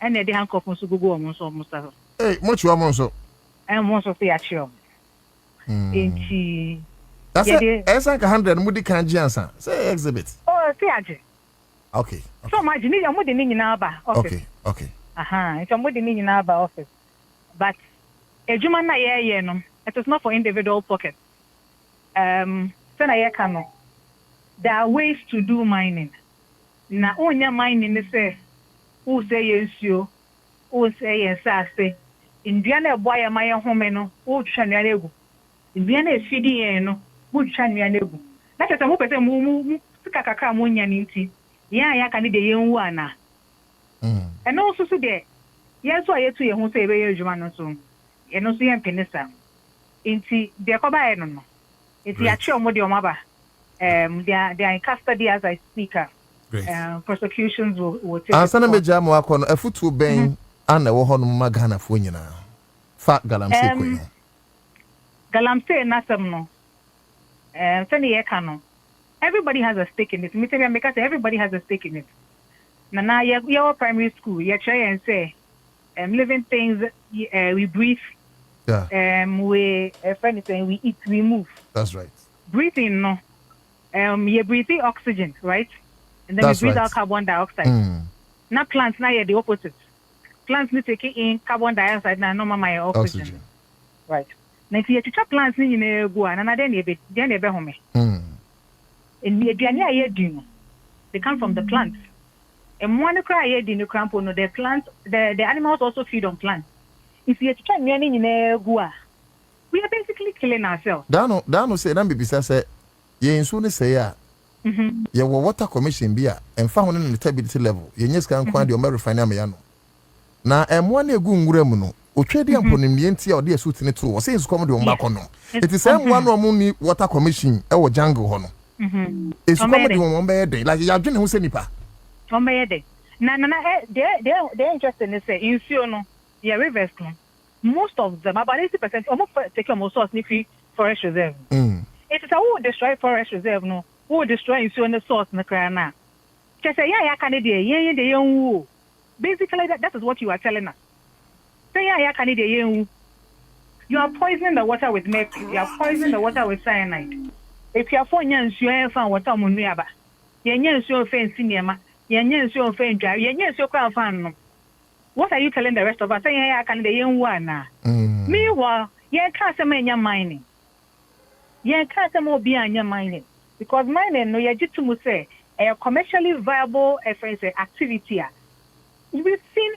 Ene de handcuff so gugu o mo so mo sa. Eh, mo chua mo so. Mo so fi a chio. Nti that's it. Esa ka 100 mudi kan jiansa. Say exhibit. Oh, see aje. Okay. So imagine you mo de ni nyina ba office. Okay. Aha, so mo de ni nyina ba office. But ejuma na ye no, it is not for individual pockets. So na ye kan no. There are ways to do mining. Na onya mining ne say who say yensuo, who say yensase. Indua na ebo ya maye home no, who twa nua na egu. Indua na efidi yen no, who twa nua na egu. Na tete mo pese mu sika kakra mo nya ni nti. Ya ka ni de yen wu ana. And also so there. Yes so ayetu ye hu say be ye adwuma no so. Ye no so ye penisa. Nti de ko ba ye no no. Nti ya chi omo de omo ba. They are in custody as I speak. Prosecutions will take. Ansana meja mo akọ no afutu ben ana wo hono ma Ghana fo nyina. Fa galamsey ko. Galamsey nasam no. Sani ye kano. Everybody has a stake in it. Me tell you because everybody has a stake in it. Na your primary school, you try and say living things we breathe. Yeah. We if anything we eat, we move. That's right. Breathing no. You breathe in oxygen, right? And then That's we breathe right. out carbon dioxide. Now plants now you're the opposite. Plants need to take in carbon dioxide now normal my oxygen. Right. Now if you check plants in go and then you be home. And they come from the plants. And one cry in the crampo no the plants the animals also feed on plants. If you check in go We are basically killing ourselves. Dano say na bibisa say ye nsu ne say a ye wo water commission bi a emfa ho ne stability level ye nyes kan kwa de o ma refine am ya no na emo na egu nwura mu no otwedi amponimie ntia o de suit ne tro o say nsu kom de o mba kono it is emo no mo ni water commission e wo jungle ho no esu kom de o mba ye dey like ya dwene ho se nipa o mba ye dey na they interested in say insuo no ye rivers no most of them about 80% almost take almost source ni free forest reserve it is a who destroy forest reserve no who destroy insuo the source na kra na say ya kan dey dey wu basically that is what you are telling us. Say ya can dey you are poisoning the water with mercury, you are poisoning the water with cyanide. If you are for nyansuo fa water mo nuaba ye nyansuo fa nsinema ye nyansuo fa ndwa ye nyansuo kwa fa no. What are you telling the rest of us? Say ya can dey ana meanwhile ye ka say anya mining ye ka say mo bi anya mining because mining no ye gitumu say a commercially viable activity. We've seen,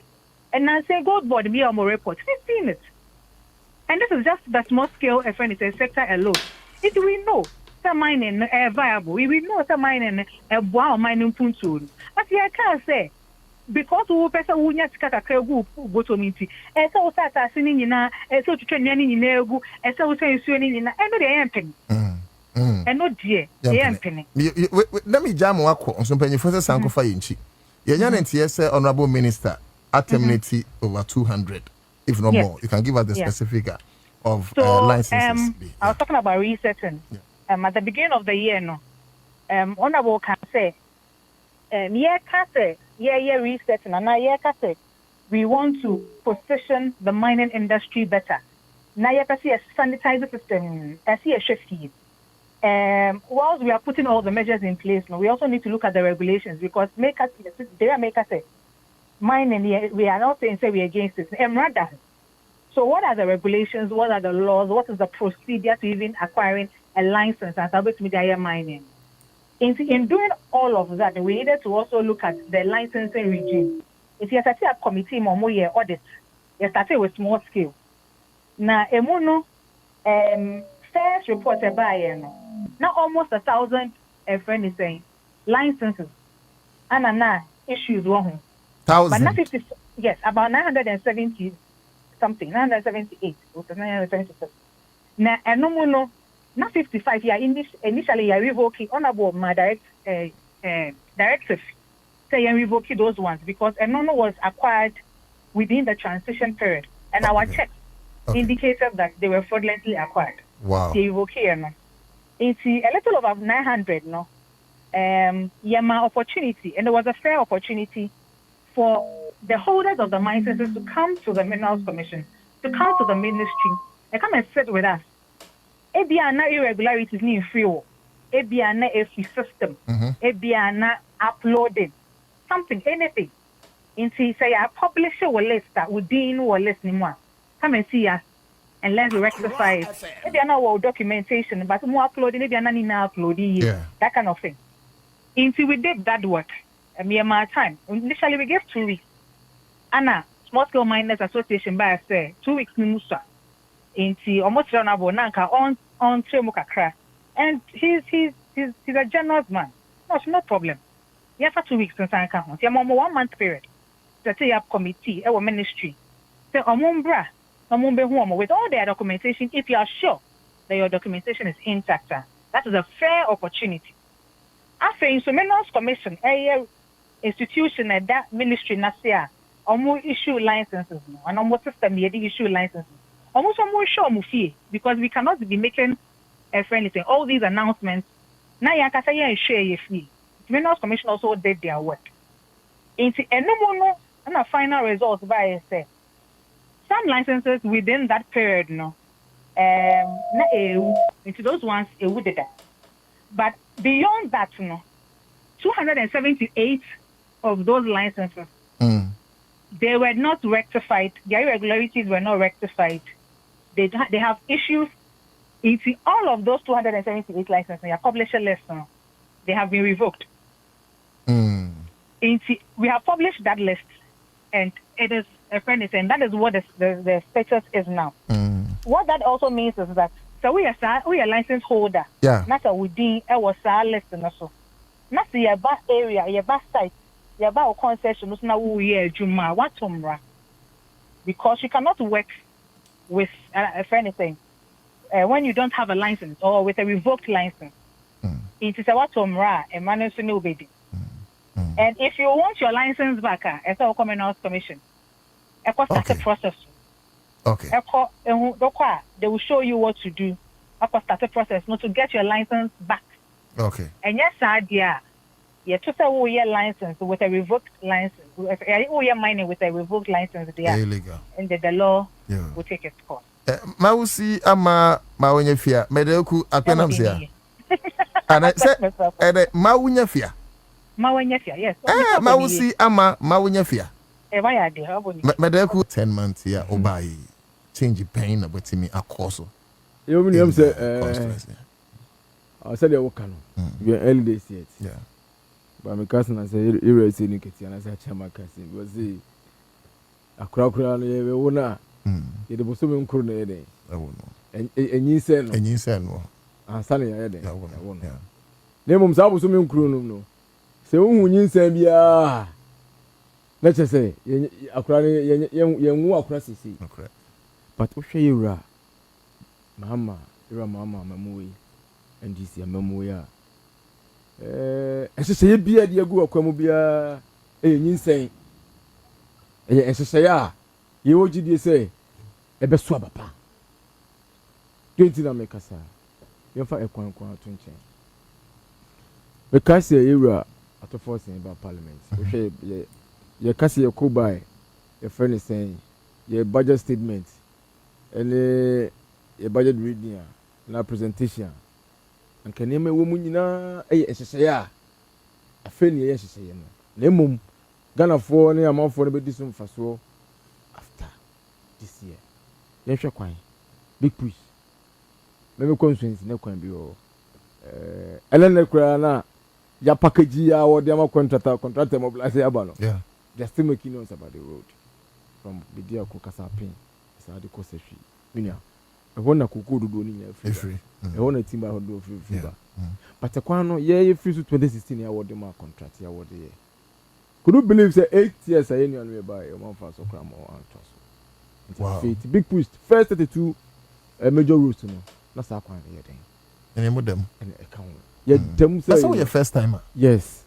and I say gold board me on more reports. We've seen it, and this is just the small scale sector alone. It we know some mining viable. We know some mining wow mining puntu. But I can't say because we person who nyat kaka kregu go to meet. Esa o sa ta sini nyina, esa o twetwa nyane nyina egu, esa o sa nsuo ni nyina. Eno de yempeni. Eno de yempeni. Let me jam wako on some penny for sanko fa yinchi. Yes, Honorable Minister, attempted over 200, if not more. You can give us the specific of licenses. I was talking about resetting. At the beginning of the year, Honorable can say, resetting, and we want to position the mining industry better. Now, you can see a sanitizer system, I see a shift. Whilst we are putting all the measures in place, we also need to look at the regulations because they say mining, we are not saying we are against it. Rather, so what are the regulations? What are the laws? What is the procedure to even acquiring a license and start media mining? In doing all of that, we needed to also look at the licensing regime. If you start a committee, more year audit, you started with small scale. Now, first report by now almost 1,000 friend is saying licenses and issues one. But not 50, yes, about 970 something, 978 or 977. Now and no not 55 initially I revoking honorable my directive say I revoking those ones because a no was acquired within the transition period and our checks indicated that they were fraudulently acquired. Wow. It's a little over 900, opportunity, and there was a fair opportunity for the holders of the licenses to come to the Minerals Commission, to come to the ministry, and come and sit with us. Ebiana irregularities in free will. Ebiana a free system. Ebiana uploading something, anything. Into say I publish a list that would dean or list anymore. Come and see us. And let's rectify it. Maybe I know documentation, but more uploading, maybe I'm not uploading that kind of thing. Until we did that work, my time. Initially, we gave 2 weeks. Anna, Small Scale Miners Association, by say 2 weeks, Musa. Until almost on Tremukakra. And he's a generous man. No problem. Yeah, for 2 weeks since I come home. Yeah, 1 month period. That say up committee, our ministry. Say, Omumbra. With all their documentation, if you are sure that your documentation is intact, that is a fair opportunity. After Minerals Commission, a institution at that ministry, Nasia, almost issue licenses, and almost system issue licenses. Almost sure Mufi, because we cannot be making a friendly thing. All these announcements, now you can say share your fee. Minerals Commission also did their work. Into and a final result by say. Some licenses within that period, into those ones, it would do that. But beyond that, 278 of those licenses, they were not rectified. The irregularities were not rectified. They have issues. Into all of those 278 licenses, they are published list. They have been revoked. We have published that list, and it is a friend is saying that is what the status is now. what that also means is that so we are a license holder. Yeah. Not a within our listener so. Not the bus area, your bus site, your bus concession. Now we are Juma. What tomorrow? Because you cannot work with anything when you don't have a license or with a revoked license. It is a what tomorrow a man is no baby. And if you want your license back, as a Common House Commission, a process. Okay. They will show you what to do. Start a process not to get your license back. Okay. And yes, idea. Yeah, to say your license with a revoked license. Your mining with a revoked license, they are illegal. And the law will take its course. Mausi ama mawonyefia medeku akwenamsia. And I said, mawonyefia. Mawonyefia, yes. Mausi ama mawonyefia. Why are they? Medeku 10 months here obai. Change pain about me akoso. You mean say I said you can. You early days yet. Yeah. But my cousin I say you ready to niketi and I say chama cousin because see akura no ye we na ye de boso me nkuru na ye den. I won't know. Enyin say no. Ansa na ye den. I won't know. Na mum sa boso me nkuru no. Se hu nyin say bia na che say akura ye nwu akura sisi. Okay. But ohwe yura mama mamuyi ndc mamuyi a ehye bia de agu akwamu bia nyinsen ehye a ye wogidie say ebeso abapa 20 na mekasa yefa ekwan to nchen mekasa yura atofo sen ba parliament ohwe ye kase ye ko bai ye friend sen ye budget statement ele a budget reading na presentation and can name a woman na ehyehyɛ a afeni ehyehyɛ no na emom Ghana for ne amount for be disum faso after this year yɛhwɛ kwan big push me constituency na kwan bi o elene kura na ya package ya wo de ma contractor mobilize aba no yeah they still making noise about the road from Bidia ko Kasapin sa de ko sefi minia ehona kuku dodo ni ya free ehona timba hodo free ba but ekwan no ye free 2016 ya wode ma contract ya wode ye could you believe say 8 years I any one by your man for so cram or trust wow big push first 32 major routes no na sa kwan ye den any modem and account ye dem say that's your first timer yes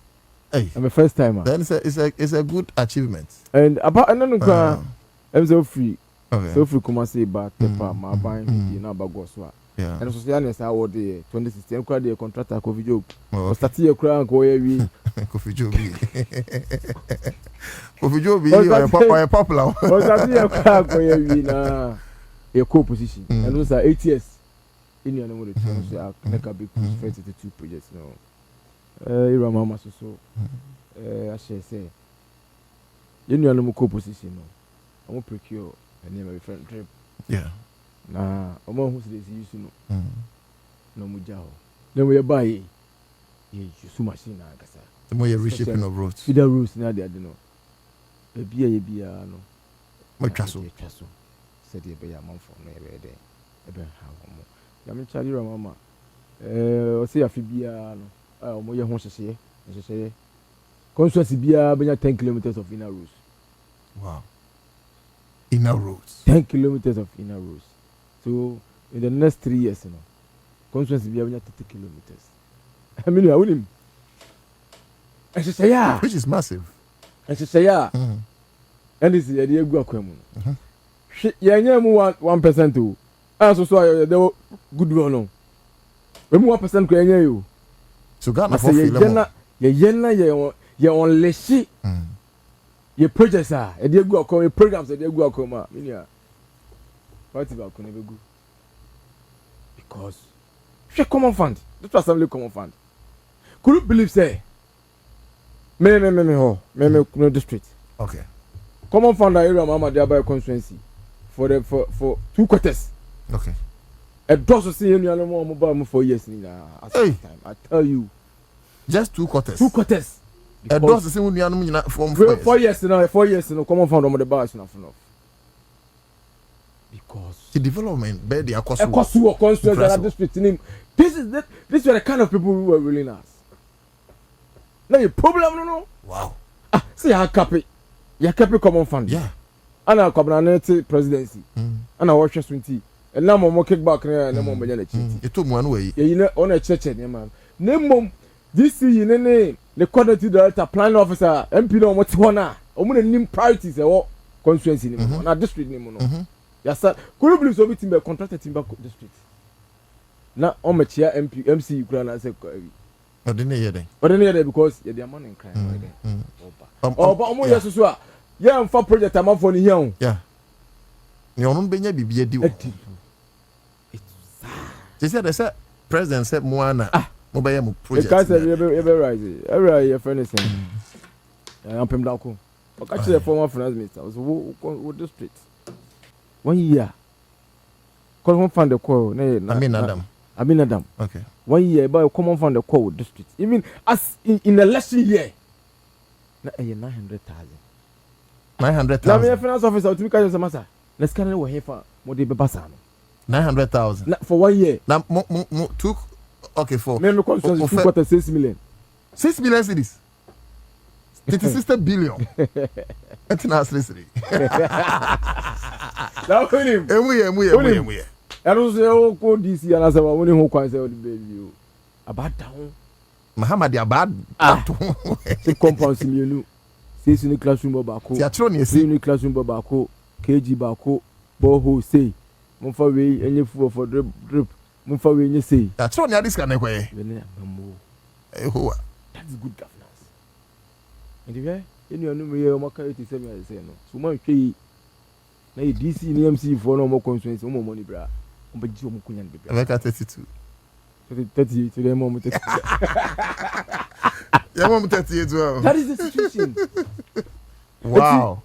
hey I'm a first timer then it's a good achievement and about another kwa I'm so free. Okay. So free come say back paper my buying you know about go so yeah and so say say award 2016 kwa the contractor ko video o start here kra ko ye wi Kofi Jobi you popular o start here kra ko ye wi na e co position and those are 8 years in your number to say make a big push 32 projects no ira mama so I say you know no co position no I'm procure and name a different trip. Yeah. Na omo hu se use no. No mu jao. Then we buy ye use machine na gasa. The more you reshaping of roads. Feeder roads na dey no. E bia no. Mo twaso. Said e be ya manfo no e be dey. E be ha omo. Ya me chari ra mama. O se ya fi bia no. Omo ye ho hyehye. Constituency bia benya 10 kilometers of inner roads. Wow. Inner roads. 10 kilometers of inner roads. So in the next 3 years, you know, constituency be having 30 kilometers. I mean, I wouldn't. I should say, yeah. Which is massive. I should say, yeah. And this is the idea go akwamu. Yeah, yeah, 1% too. So they were good one. No. We 1% ko enya you. So Ghana for film. Yeah, on leshi. Your projects are a dear go your programs a dear go akoma. Minia. What about can never go? Because she common fund. That was assembly common fund. Could you believe say? Me no district. Okay. Common fund area mama thereby constituency for 2 quarters. Okay. A dozen see any more mobile for years in time. I tell you. Just 2 quarters. 2 quarters. A dozen see when you from 4 years now, 4 years no common fund on the bars enough. Because the development bed the Akosu constituency and district name. These were the kind of people who were ruling us. Now your problem no. Wow. See ya capi common fund. Yeah. Ana cabinet presidency. Ana watch 20. And now more kickback na more be na chi. It took one way. You know on a church man. Name this you name the coordinating director planning officer MP no what one omo nim priorities e wo constituency ni mo na district ni mo no. Yes sir. Could you believe so meeting be contracted timber district. Na o me chia MC kura na say ordinary because you dey money in crime oba omo yes so a yeah am for project am for ni here o yeah ni onu benya bibia di o they said president said moana mo be mo project because you rise every your friend is am pem da ko o ka chere former finance minister so wo district 1 year common fund the call na Adam. Okay. 1 year by common fund the call district. Even as in the last year. Na 900,000. 900,000. Na me finance officer to me ka say masa. Let's can we here for mo dey be basa no. 900,000. For 1 year. Na mo took okay for. Me constituency 2.6 million. 6 million cedis. 36 billion. Etina asresiri. Now him. Emu. I don't say go DC and I say when who can say the baby about down. Muhammad abad. The compound similar. Say in the classroom babako. Theatro ni say in the classroom babako. KG bako. Boho say. Mo fa we any food for drip. Mo fa we any say. Theatro ni adis kan ekwe. That's good governance. And you any anu me o maka 87 I say no. So man hwe na DC ni MC for no mo constituency mo money bra. But you mukunyan baby. America 32. 30 to them mom 30. Yeah, mom 30 as well. That is the situation. Wow.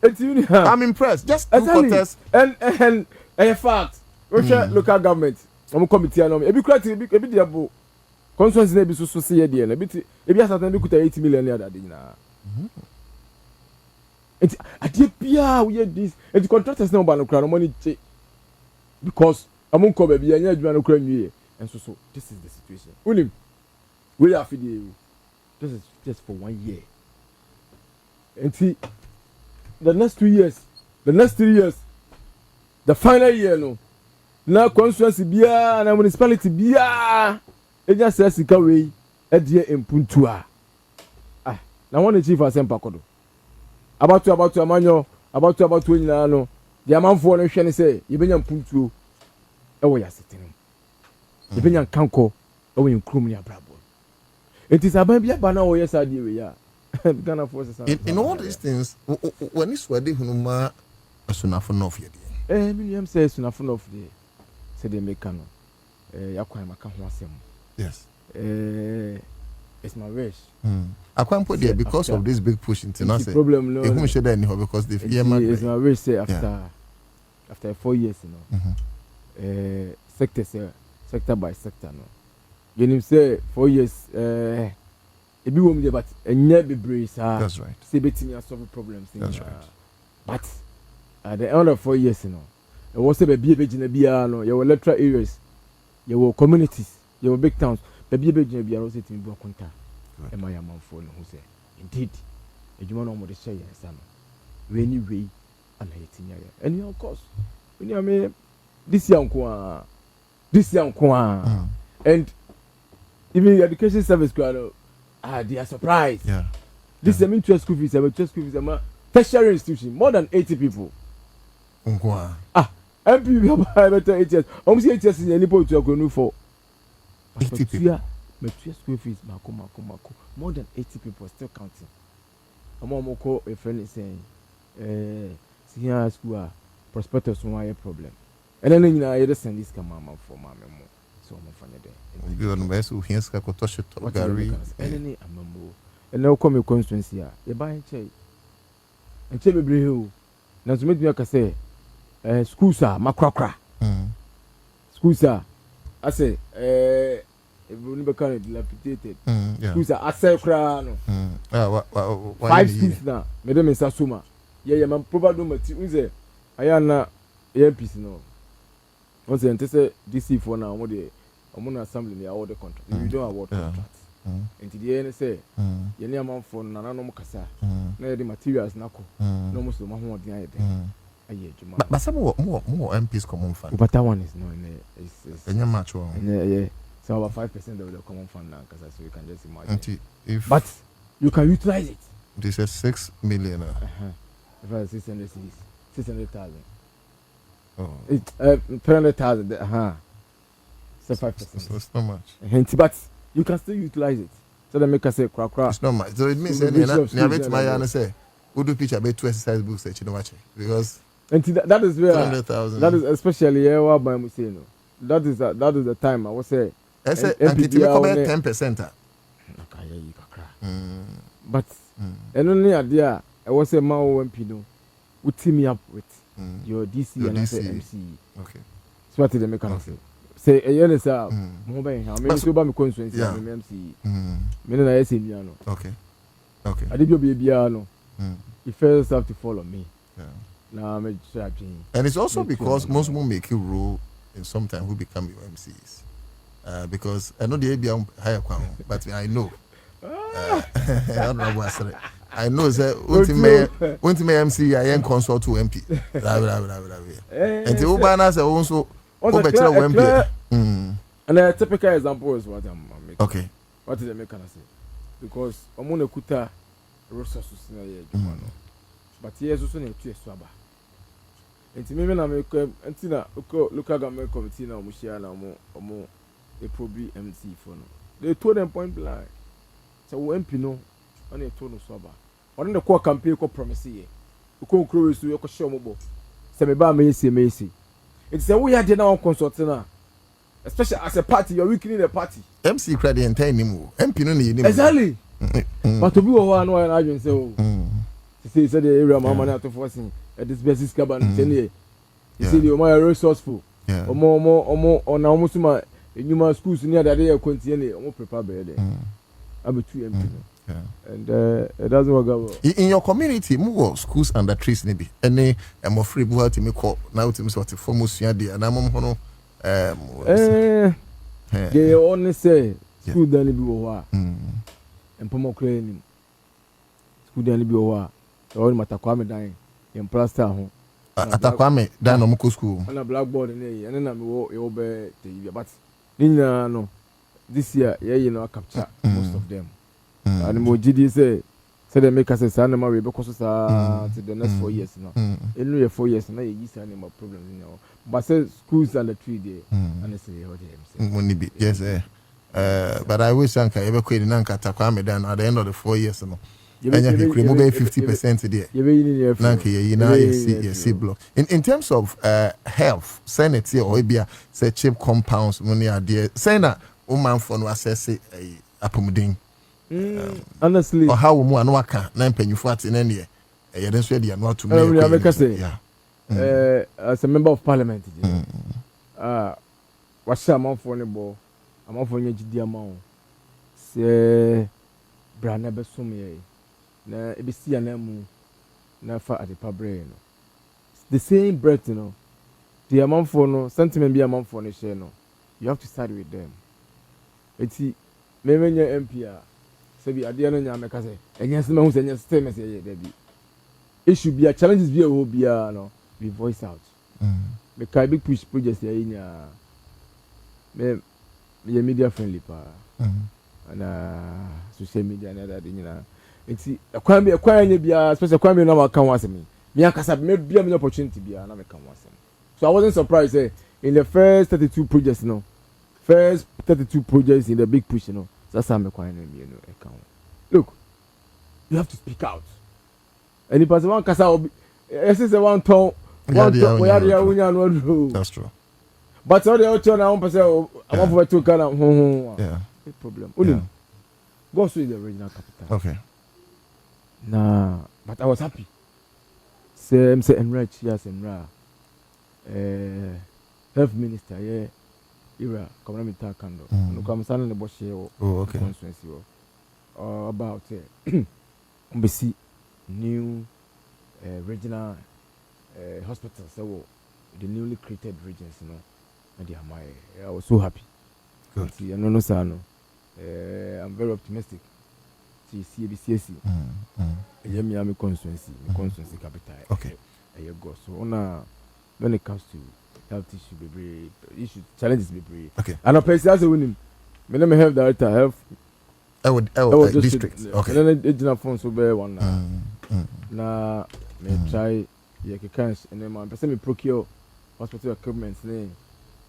I'm impressed. Just 2 quarters. And a fact. Russia local government. I'm committee and e be create e be diabo. Constituency na be so say there na be asatan be kuta 80 million naira dey na. And adepia we this and the contractors now ban no money because among ko baby anya adwuma no kra nwie and so this is the situation unim we are fidie this is just for 1 year and see the next 2 years the next 3 years the final year no na constituency bia na municipality bia enya sika we e die empuntu na one chief asempa kodo about amanyo about nyina no the amanfo no hwe ne say yebenya mpuntuo ewo ya setene yebenya kanko ewo nkrum ni abrabo it is aban bia bana wo yesa die we ya Ghana forces in all these things when is where they hunuma asunafo no of ye die me say asunafo no of the say they make no yakwan maka ho asem yes it's my wish I can't put there because of this big push into nothing. Problem no. You should anyhow because they fear man. It's my wish say after 4 years sector by sector no. You know say 4 years e be wom there but enye bebre sa. That's right. Say betimi solve problems. That's right. But at the end of 4 years no. E was say be gina bia no. You electoral areas. You communities. You big towns. Be gina bia no say timi bo konta. Am I a man for who say indeed a human on the share son when you way and and of course when you mean this young and even the education service crowd they are surprised this is a school fees tertiary institution more than 80 people MP better 8 years almost 8 years in any point to go for 80 people. Material school fees, Mako. More than 80 people still counting. Amomoko, a friend is saying, senior school prospectus why a problem. And then I just send this mama for my memo. So I'm funny there. You know, so here's Kakotosha Gary. And and now come your constituency here. You buy a chair. And tell me, Brehu. Now to make me say, school sir, Macrocra. School sir. I say, everyone become dilapidated. Schools are asset crown. 5 schools now. Madam in Sasuma. Yeah, man, probably no material. I am not earpiece no. Once you say DC for now, I'm on assembly the award contract. You don't award contracts. And the end say, you need a month for Nano Cassa. No, the materials knuckle. No most of my home the idea. But some more MPs common fund. But that one is not in a match. Yeah. So about 5% of the common fund now, because so you can just imagine. But you can utilize it. This is 6 million. If I 600 cities, 600,000. Oh, it's 300,000. So 5%. So it's not much. But you can still utilize it. So they make us say crack. It's not much. So it means that my answer say, would do picture about 2 exercise books that you know watching because. And that is where 300,000. That is especially by Musino. That is the time I was say. I said, and it's about 10%. But and only idea I was a Mao MP would team me up with your DC and MC. Okay. So what did they make us say? A year is out. Mobile, how many so by constraints MC? Meaning I say, okay. I did your baby. You first have to follow me. Yeah. Now I'm a and it's also because most will make you rule in some time who become your MCs. Because I know the ABM higher crown, but I know. I know that ultimate MC I am consult to MP. And the Ubana also MP. And a typical example is what I'm making. Okay. What is the mechanism? Because I'm going to kuta resources in a but here's also a two swabber. And to me, when I make local government committee now, Mushiana or a probably MC for no. They told them point blank. So MP no, on a tone of swabber. On the core campaign, co promise ye. You can't cruise to your show mobile. Semeba Macy. It's a way I did now consulting. Especially as a party, you're weakening the party. MC credit and time anymore. MP no need. Exactly. But to be one, and I just say, said the area Mamma not to forcing at this basis cabin 10 years. You see, you're more resourceful. Yeah. Or more, on almost my in schools near that day, continue, or prepare better. I'll be too empty. And it doesn't work out. In your community, more schools under trees, maybe. Any more free boy to me call now to me sort of foremost year, and I'm on they only say school then be over. And Pomo cleaning. School then be over. The old Matakwame dying in plaster home. Atakwame down on school. On a blackboard and then I'm over the but no. This year, you know, I capture most of them. And more GD say they make us a son marry because to the next 4 years now. In 4 years, now you see any more problems in your. But say schools and the 3 day, and they say, yes, but I wish Anka ever quit in Anka Takwame down at the end of the 4 years. And you remove 50% today. You see block. In terms of health, Senate or Ibia say cheap compounds, money idea. Saying that woman for no assess a apomuding. Honestly, or how woman waka 9 penny fat in any year. You don't swear you are not to me. As a member of parliament, what's a month for the ball? I'm off on your GD amount. Say, Brand never saw me. Na ebisi anemu na fa adepa brain no the same breath the amount for no sentiment be amount for no share no you have to start with them eti me menye MP a se bi ade no nya meka say enye se me hu se enye stay me say there be issue be challenges be o bia no we voice out me kai big push projects here nya me media friendly pa and social media na that nyina enti akwan nye bia especially akwan me na ma kan wasem me akasa me bia me opportunity bia na me kan wasem so I wasn't surprised in the first 32 projects in the big push that's how me kwan na me account look you have to speak out and if one kasa say one ton that's true but all the other na one person I want for to kind of yeah problem go to the regional capital okay. Nah, but I was happy. Say enrich, yes, enra. Health minister, yeah, era, community candle. No come standing the bush here. Oh, okay. About BC new regional hospitals. So the newly created regions, I was so happy. Good. See, no, I'm very optimistic. See, CBCSC. Miami constituency capital. Okay. Go. So when it comes to health challenges be brave. Okay. And a person as a winning. My name is health director. I would district. Okay. And then it's not phone so very one now. Me try cash and then my person me procure hospital equipment name.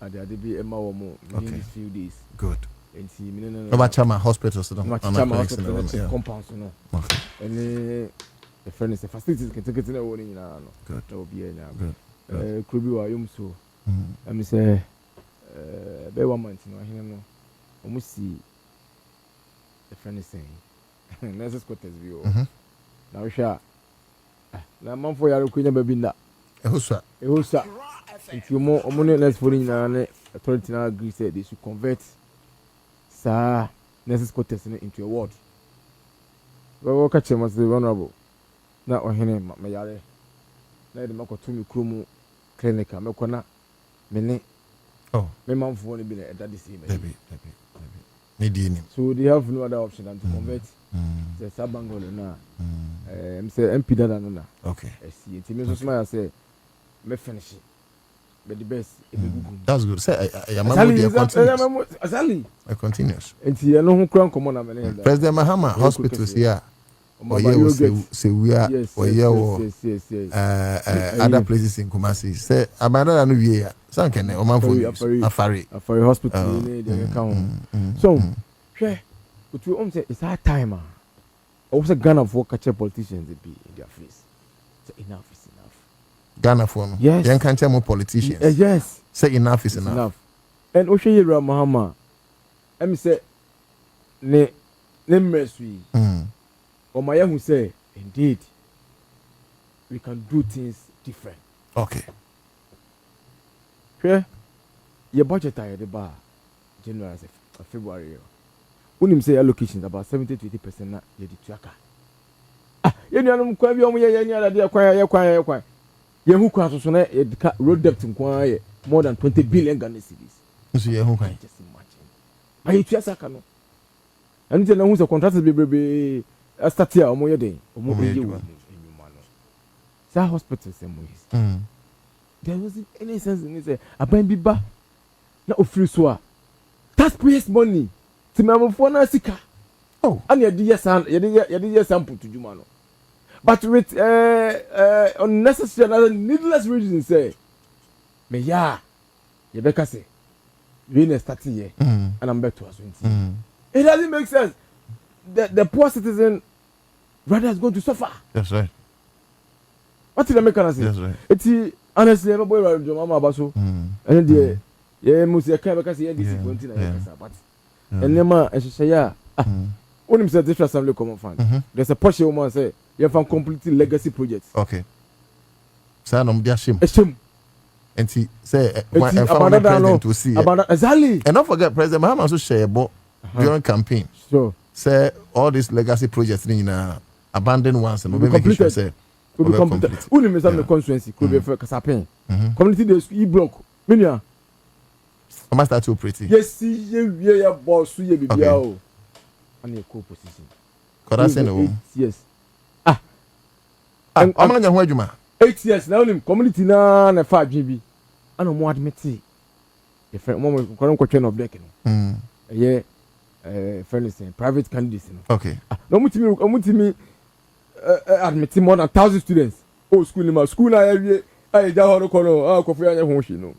And they be a more in these few days. Good. And see, no Chama hospitals, hospital compounds, Okay. And the friend is the facilities can take it in a warning now. Good. That will be a Good. Could be why you so. I'm say, be 1 month, almost see the friend is saying, let's just go to view. Now, sure. Now, month for your queen, baby, that. Who's that? If you more money, let's put in an authority now agree said they should convert. Sir, necessary quotas into a ward. Well, catch him as the vulnerable. Not on him, my yare. Let him go to me, Krumu clinic. I'm not gonna many. Oh, my mom for only been at that this evening. Maybe. So they have no other option than to convert the Sabango now. I'm saying MP Dana. Okay. I see it. Me so I say, me finish it. But the best. That's good. Say, I continues. And see, I know who crown come on. President Mahama hospitals here. Or we are other places in Kumasi. Say, Abanda no year. Some can Afari hospital. So, but we say it's our time. Also, Ghana for catch politicians be in their face. So enough is enough. Ghana for no. Yes. Young can't more politicians. Yes. Say enough is enough. And Oshayira Mahama, I say, ne mercy. Or my who say, indeed, we can do things different. Okay. Sure. Your budget are the bar, January of February. When you say allocations about 70 to 80% na ye di tuaka. You know, kwa bi omo ye other day kwa. Ye hu kwa so na road debt nkwa more than 20 billion Ghana cedis. So ye hu kwa. Just imagine. But you tuasa ka no. And you know who the contractors be start here omo ye den. Omo be you. Sa hospital same ways. There wasn't any sense in it say aban bi ba na ofiri so a taxpayers money ti mamofo na sika. Oh, and you sample to Juma no. But with unnecessary and needless reasons say me ya you better say we na start here and I'm back to us. It doesn't make sense. The poor citizen rather is going to suffer. That's right. What did I make an say? That's right. It's honestly my boy Mama Baso and the yeah must say because he this is going to but and nema say ya when him say district assembly common fund there's a portion woman say you have completely legacy projects. Okay. Say no dia shame. Shame. And he say one president to see. Exactly. And don't forget President Mahama also share during campaign. Sure. Say all these legacy projects in abandoned ones and we make sure say will be completed. When him say the constituency could be for Kasapen. Community dey e-block. Minia. Am start too pretty? Yes, yeah, boss, you be biao. And a co-position. Could I say no? Yes. I'm on your way, 8 years now. Community na 5 GB. I no more admit it. A friend, mom, question of decking. Yeah, friend is saying private candidates. Okay. No, me admit more than 1,000 students. Oh, school in my school. I don't know.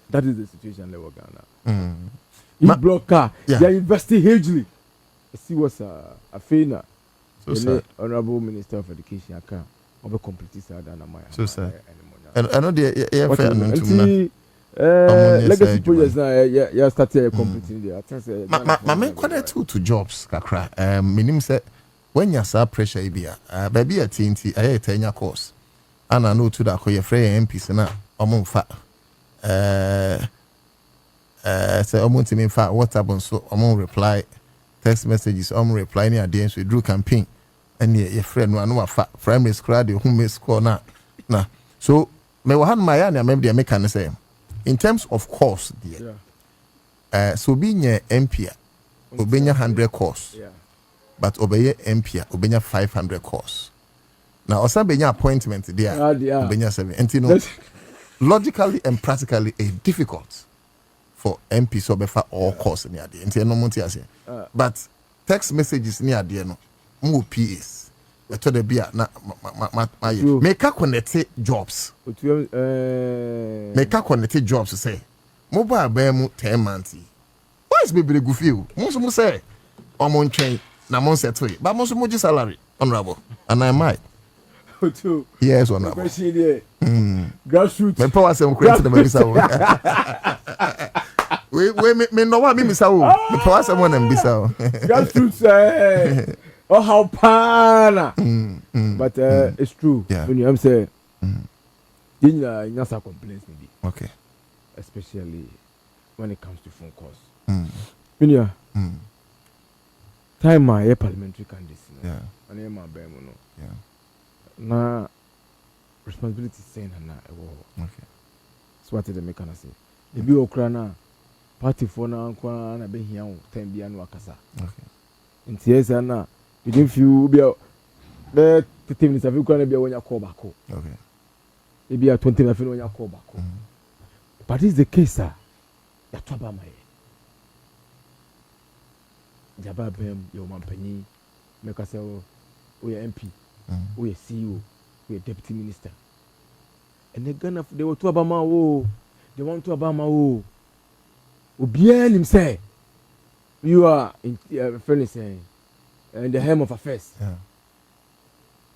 That is the situation level Ghana. You block car. They are investing hugely. See what's a failure. The Honorable Minister of Education account of a complete side and so sad. And I know the legacy projects now. Yeah, started completing there. My main quite to jobs. Kakra. Minim said when you saw pressure, baby at TNT, I 10-year course. And I know to that your friend MPs na among fa. Say among to me fa WhatsApp so among reply text messages reply near the end so drew campaign and your friend no fa primary school the home school na so me wa han my ya maybe the make say in terms of course there so being a MP obenya 100 course but obeye MP obenya 500 course now osa benya appointment there obenya 7 and you know logically and practically it's difficult for MP so befa all course near there and no monty ase but text messages near there no mo PS to the beer na make a connect jobs make a connect jobs say mobile bear 10 months why is baby go feel most say on train na mon settle but most mo salary honorable and I might yes honorable grassroots me power say create the bisa we me no wa me bisa o me power say one bisa grassroots oh how pana but it's true when you say you know complaints maybe okay especially when it comes to phone calls you time my parliamentary candidates and my bemo no na responsibility saying na okay so what did make can say e bi okra na party for na kwa na be hia o time bia no akasa okay ntiesa na you didn't feel bia the 15 minutes of you can be when you call back okay e bia 20 minutes when you call back but this is the case sir ya toba my jaba bem your mampani make us say we MP we CEO we deputy minister and they gonna they were to abama wo they want to abama wo obian him say you are in friendly saying and the helm of affairs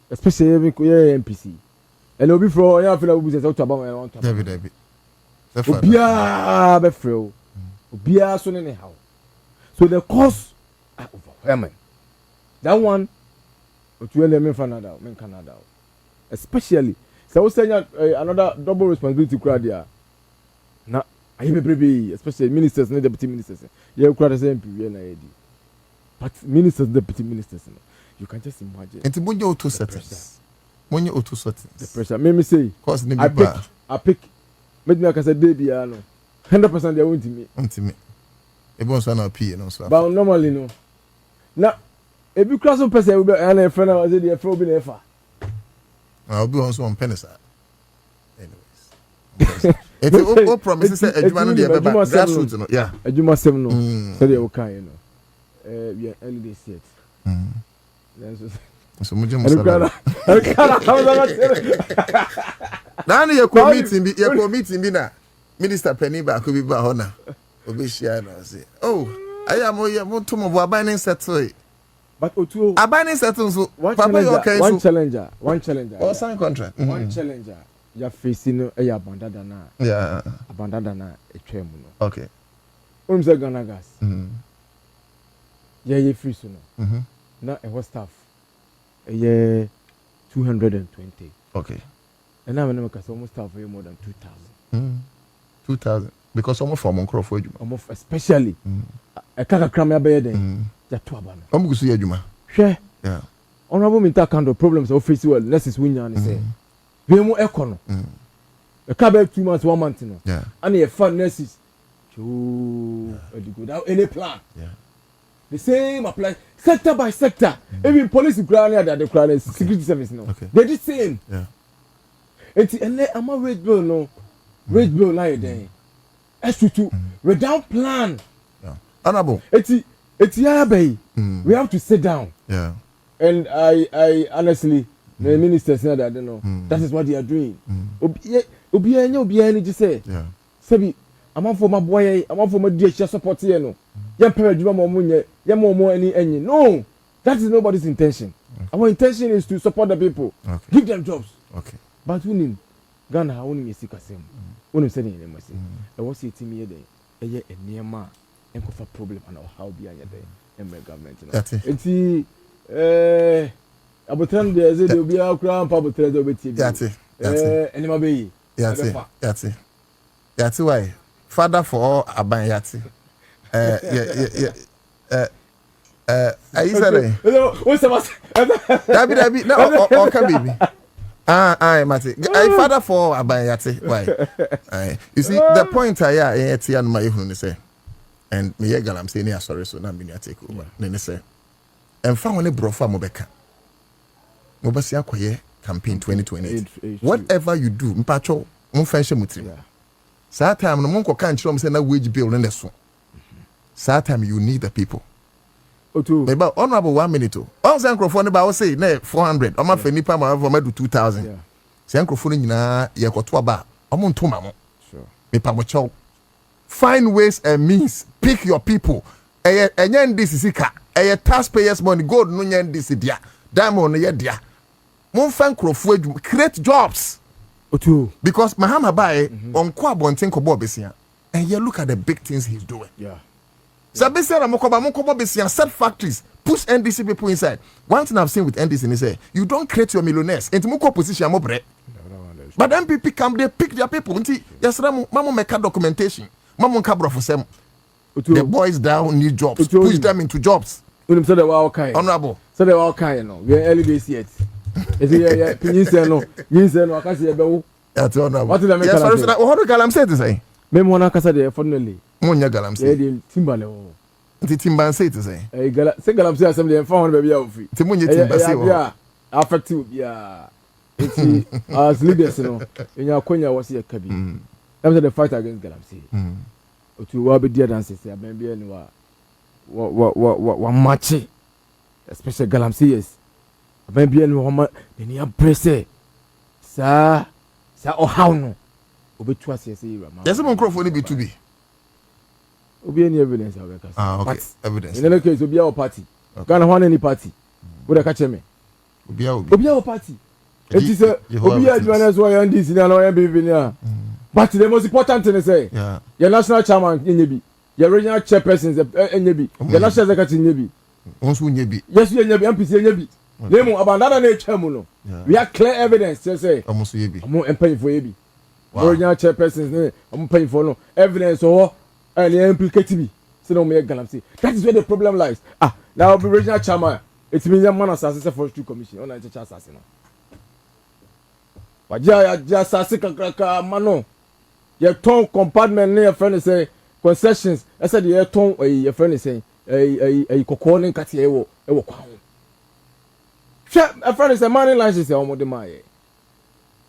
especially every MPC and obi from ya feel obi say to abama want to David obia be free obia so ne how so the cost are overwhelming that one to men Canada especially so we say another double responsibility crowd there na I be especially ministers and deputy ministers yeah crowd the same MP na edi but ministers deputy ministers you can just imagine and monye auto settings monye auto settings the pressure me say cause I pick make me say dey bia no 100% they won't me e bon so na pay no so but normally no na if you cross some person will be an friend I say the friend will be never I'll be on some pennies anyways if you promise say adwuma no dey be grassroots no yeah adwuma sem no say dey o kan you know we are early this yet so muje musala na ni your meeting bi na minister penny ba ko bi ba ho na obi share na say oh aya mo to mo aban settle but Otu abani settle so papa you okay so one challenger or sign contract one challenger you facing e abandada na abandada na etwem no okay say Ghana gas yeah free so no na e staff yeah 220 okay and now we can almost staff more than 2000 because almost from Monkrofo almost especially e kaka kram be den ya to aba no omugusu ya djuma hwe yeah honorable minta kind of problems of face well nurses winya ne say be mu ekono e ka be 2 months 1 month no yeah and e fund nurses without any plan yeah the same apply sector by sector even police ground there the ground security service no okay. they the same yeah and am rate bill no rate bill like then S22 without plan yeah honorable it's bay. We have to sit down. Yeah. And I honestly, the ministers said that I don't know. That is what they are doing. Obi just say. Yeah. Sabi, I'm for my boy. I'm for my dear support here no. Yam pere juma mo munye. Yam mo any. No, that is nobody's intention. Okay. Our intention is to support the people. Okay. Give them jobs. Okay. But unim Ghana unim yesika sem. Unim say dem say. I want see team here dey. Eye enema. For problem and how be anya there in government enti abotran de ze de obi akra pa abotran de obeti enema be yi yati why father for all aban yati I said hello what's about Dabi na o ka baby Mate. Father for Abayate. Why? You see, the point I and my say, and me galamsey ni sorry so na me take over. Ne say, and found one brofa mobeka. Mobasi akoye campaign 2028. Whatever you do, mpacho, mo fashion mutri. Saa time no monko kan chiro say na wage bill ne so. Saa time you need the people. Otu. Maybe honorable 1 minute. On say microphone ba say na 400. Oma fe nipa ma do 2000. Say microphone nyina ye koto aba. Omo ntoma mo. Sure. Mepa mo chow. Find ways and means. Pick your people. Enye ndisi sika. Taxpayers money gold no nya ndisi dia. Diamond no ye dia. Mon fan crofo create jobs. Otu. Because Mahama Baye on kwa bonten ko bo besia. And you look at the big things he's doing. Yeah. So besia na mokoba besia set factories, push NDC people inside. One thing I've seen with NDC is say you don't create your millionaires. Enti moko position mo bre. But MPP come they pick their people. Enti yasra mamo make documentation. Mamo kabro for them. The boys down need jobs. Push them into jobs. Unim say the wa okay. Honorable. Say the wa okay no. We early days yet. You say no. I can't say be. That's honorable. What did I make? Yes, sorry, what do galamsey to say? Me mo na kasa de finally. Monya galamsey. E di timbale o. Nti timban say to say. Galamsey assembly en fa won be bia ofi. Nti monya timban say o. Yeah, affective bia. Nti as leaders no, enya konya wo se ka bi. Them say the fight against galamsey. Otu wa be dia dance say aben bia ni wa match. Especially galamsey yes. Aben bia ni wa ma ni presse. Sa o how no. Obetu ase say Rama. Yes, mon microphone be to be. Obi any evidence abeka. Okay. But Evidence. In any case, obi our party. Ghana one any party. Wo da ka che me. Obi our party. It is obi adwana so yan this na no yan baby na. But the most important thing is say, your national chairman nyebi, your regional chairperson nyebi, your national secretary nyebi. Onsu nyebi. Yes, you nyebi, MPC nyebi. Nemu abandana na chairman no. We have clear evidence to say. Almost yebi. Omo empay for yebi. Original chairpersons I'm paying for no evidence or any implicate me. So no me galamsey. That is where the problem lies. Now the original chairman. It means a man assassin for two commission on a assassin. But ja assassin kaka mano. Your tone compartment near friend say concessions. I said your tone your friend say a cocoon katia ewo kwa. A friend is a money license almost the my.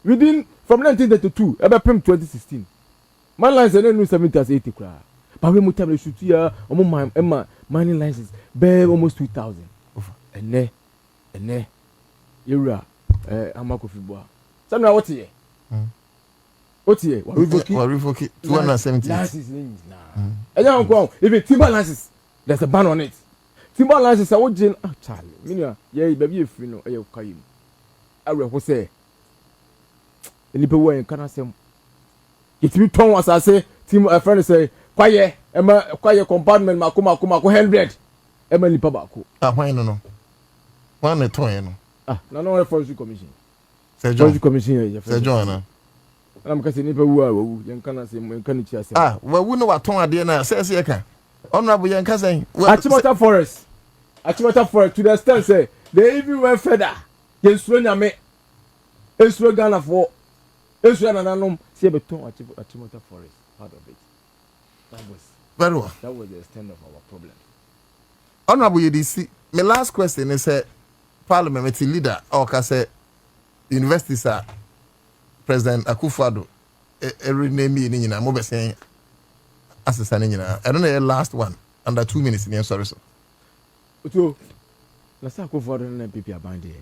Within from 1932, about 2016. My license is new 70 as 80 kra. But we must have a shoot here. Mining license, bear almost 2,000. And ne, you're Amako Fiboa. Some now what here? What here? What revoke 270 license now. And now go even timber license. There's a ban on it. Timber license, I would Jane Charlie. Minia, yeah, baby, if you know, I will say. Nipa wo en kana sem itimi ton asase team a friend say kwaye compartment makoma 100 ema nipa bako hwan no wan ne ton no na no forestry commission Sir John Sir John na am ka se nipa wu a wu yen kana sem yen kana chi asem wu no wa ton ade na say ye ka honorable yen ka say Achimota forest to the extent say they even went further yen suro nyame esuro Ghana for Esra nananom see beton Achimota forest part of it. That was the extent of our problem. Honorable UDC, my last question is parliamentary leader or say university sir President Akufo-Addo rename me ni nyina mo be say assistant ni nyina. I don't know the last one under 2 minutes ni sorry so. Otu na sa Akufo-Addo na MPP abande.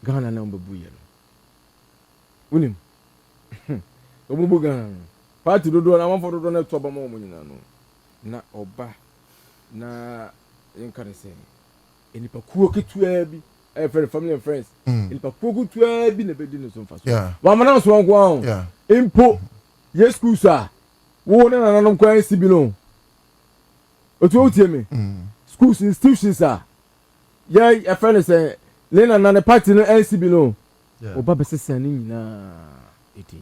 Ghana na mbebu ye no. Unim. Obubu Ghana. Party dodo na manfo dodo na to ba mo nyina no. Na oba na yenkare say enipa kuo ketua bi for family and friends. Enipa kuo ketua bi na bedi no so mfa so. Wa mana so nko an. Impo yes school sir. Wo na nanom kwa nsi bi no. Otu otie me. Schools institutions sir. Yeah, a friend say Lena na the party no nsi bi no. Oba besesa ni nyina eti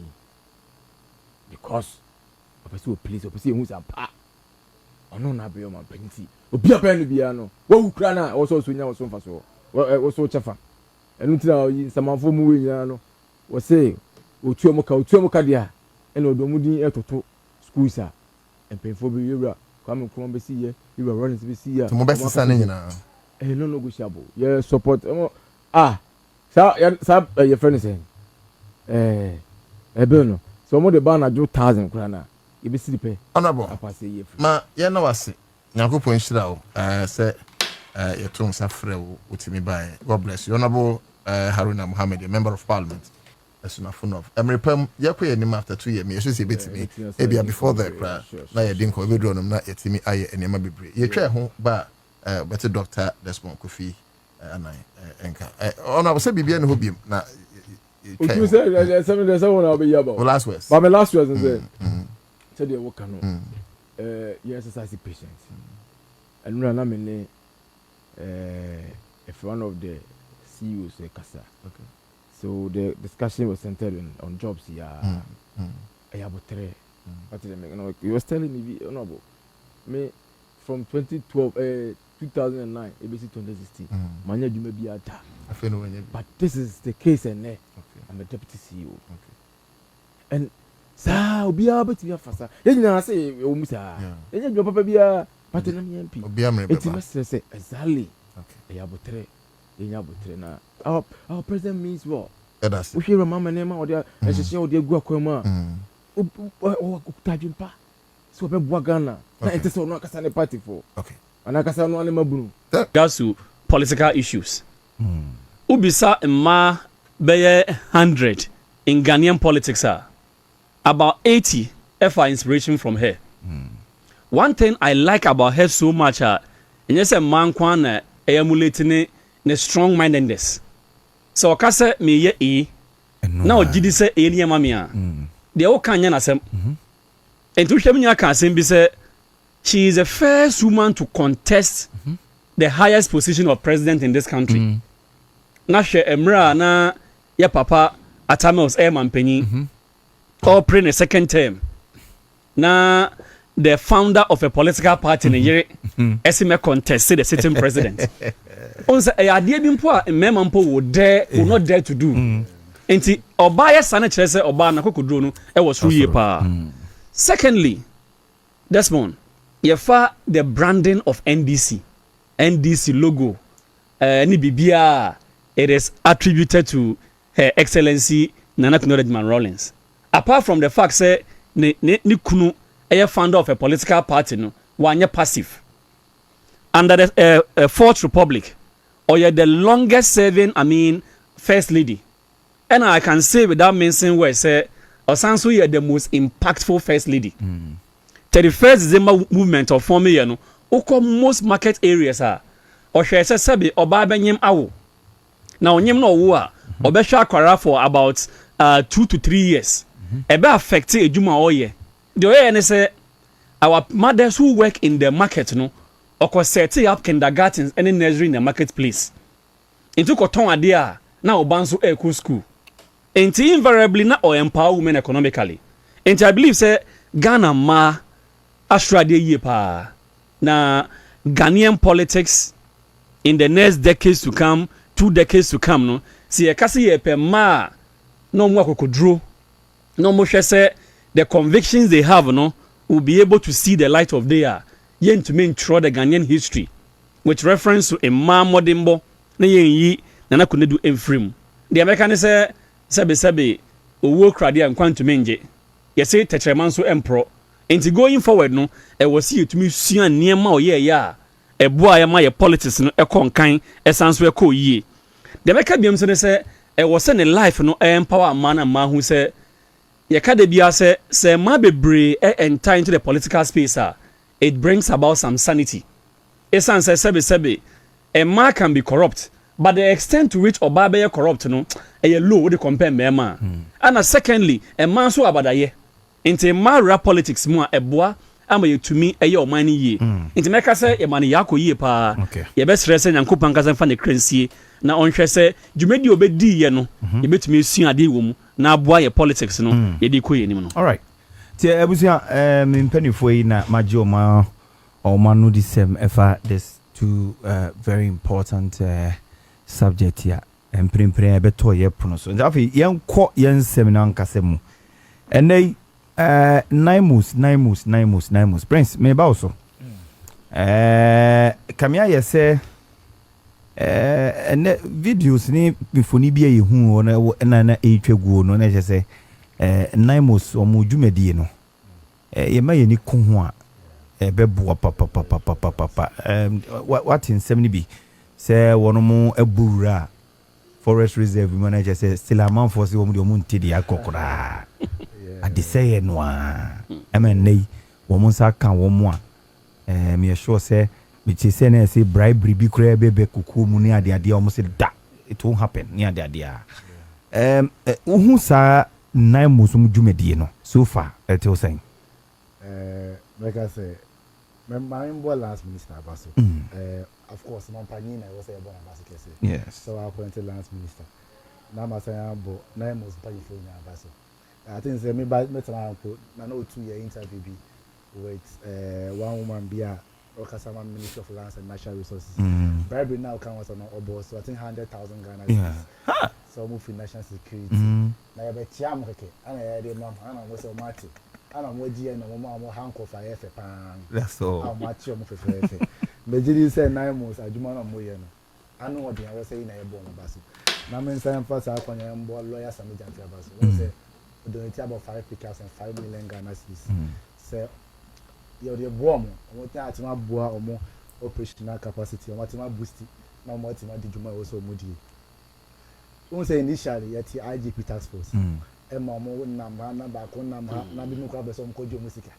because opese o please opese hu sa pa ono na be o man panti obi apa no bia no wo ukra na wo so nya wo so mfa so wo so chefa enu tina oyi samanfo mu we nyina no wo say otu omuka dia ena odomu din etoto schools a empefo bi yewura kwame kron be si ye yewura Rollins be si ya mo be sisa ne nyina no negotiable yeah support sa your friend saying ebe no so mo de ban na 2,000 kura na e be si pe honorable apase ye ma ye na wase Nyankopon shira o say ye tun sa frɛ wo utimi bae. God bless you. Honorable Haruna Muhammad, a member of parliament. As soon as Emrepem, Yakwe and him after 2 years, me, she bit me. Maybe before the cry. Now you didn't call me, not yet me, I and Yama Bibri. You try home, but better doctor, Desmond Kofi, and I, Enka. Oh, I was saying, Bibian who be now. You said, there's someone I'll be about. Last words. But my last words is tell you what can you exercise patience. And run a if one of the CEOs say Kasa. Okay. So the discussion was centered on jobs here. You was telling me, honorable, me from 2012, 2009, ABC 2016, manya you may be at but this is the case, and I'm the deputy CEO. Okay. And so be able to be a faster. Then I say, oh, Mr. Then your papa be a pattern MP. It's must say exactly. Okay. Our president means what? We hear a mama name or the association or the Guacoma. Tajimpa. So, Ghana. It is not a party for. Okay. And I can say no animal. Regards to political issues. Ubisa ma beye 100 in Ghanaian politics are about 80 FR inspiration from her. One thing I like about her so much and yes a man kwan emulating ne strong mindedness. So kase me ye now gidi say eni mamia. De o kan na asem. And to hwem kan asem bi say she is the first woman to contest the highest position of president in this country. Na hwe emra na ya papa Atamels Airman Penny or playing a second term. Na the founder of a political party in a year esime contest the sitting president. On say e ade bi mpo a mema mpo would not dare to do. Enti oba ya sane kire say oba na kokodro no e was through ye pa. Secondly, Desmond, yefa the branding of NDC logo ni bibia it is attributed to Her Excellency Nana Kuno Rollins. Apart from the fact say ni kunu a founder of a political party no wanye passive. Under the Fourth Republic, or you're the longest serving, first lady. And I can say without mentioning where say Osanso you're the most impactful first lady. 31st December movement of forming no oko most market areas are or she say sabi oba benyem awo. Now onyem no wo a obehwa akwara for about 2 to 3 years. Ebe affect ejuma oye. The way and say our mothers who work in the market no or setting up kindergartens and nursery in the marketplace. Into koton ade a na obanso eku school. Enti invariably na or empower women economically. Enti I believe say Ghana ma Australia ye pa na Ghanaian politics in the next decades to come, 2 decades to come no. Si e kasi ye pe ma no mwa kokodro no mo hwe say the convictions they have no will be able to see the light of day yen to mean through the Ghanaian history with reference to a man modimbo na yen yi na kunedu emfrim the American say sebe owo krade an kwanto menje ye say tetreman so empro enti going forward no e was see to me sua niema oye ya e boa ya ma ye politics no e konkan e sanso e ko yie the American biam say e was in life no empower man and man who say ye ka de bia say ma bebre enter into the political space it brings about some sanity. Esan say sebe a man can be corrupt but the extent to which oba be corrupt no e low we compare mema. And secondly a man so abadaye into mara politics mu a eboa ama ye tumi e ye omani ye into make say e man yako ye pa ye be sere say nyankopan kasa fa ne kransie na onhwe say dwumedi obedi ye no ye betumi sua ade wo mu na aboa ye politics no ye di koye nim no. All right. Tia ebusia mpenifo yi na maji oma no disem efa this two very important subject here emprempren beto ye pono so afi yen kɔ yen sem na nkase mu enei naimus prince me ba so kamia ye se ene videos ni mfoni bia ye hu na etwaguo no na je se naimus omo dwumadie no ye ma ye ni ko ho a beboa papa what in 70 bi se wono mu abura forest reserve mo na je se still amount for se wo mu de omo ntidi akokora ade say ye no a nei wo mu sa kan wo mu a me sure say me ti say na say bribery bi kura bebe kuku mu ni ade omo se da it won't happen ni ade a uhu sa nine musum dwumadie no so far it was saying like I say my last minister Abaso of course Mampanina was a born Abaso. Yes. So I appointed last minister. Now my son Bo nine was paying for Abaso. I think say me by metal na no 2 year interview be with one woman be a Okasama Minister of Lands and Natural Resources. Bribery now counts on our boss, so I think 100,000 Ghana. Yeah. So move in national security. Now I bet Chiam Heke, and I had a mom, and I was a marty. And I'm with you and a mom hanko for F. That's all. How much you for F. But you say 9 months, I do not know. I know what I was saying. I born a basu. Now, I'm saying first, I can am lawyers and media basu. We say, we donate about 5 pictures and 5 million Ghana cedis. Say, you're the bomb. What you have to boa or more operational capacity, or what you boost it. Now, what you did you also moody. We say initially, yet the IGP task force. Emma mo number na bi mu kwa beso mkojo musika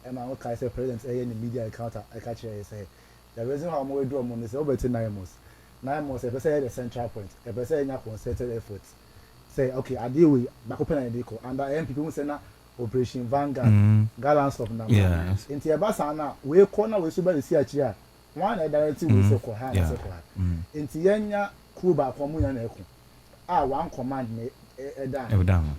Emma o kai say president in the media account I catch here say the reason how mo do mo say obeti 9 months e say the central point e say nya concerted effort say okay ade we bakope na dey ko and MPP mu say na operation Vanguard gallant of number inti e ba sa na we ko na we so ba si achi a one direct we say ko ha say ko ha inti yenya crew ba ko mu nya na eko one command me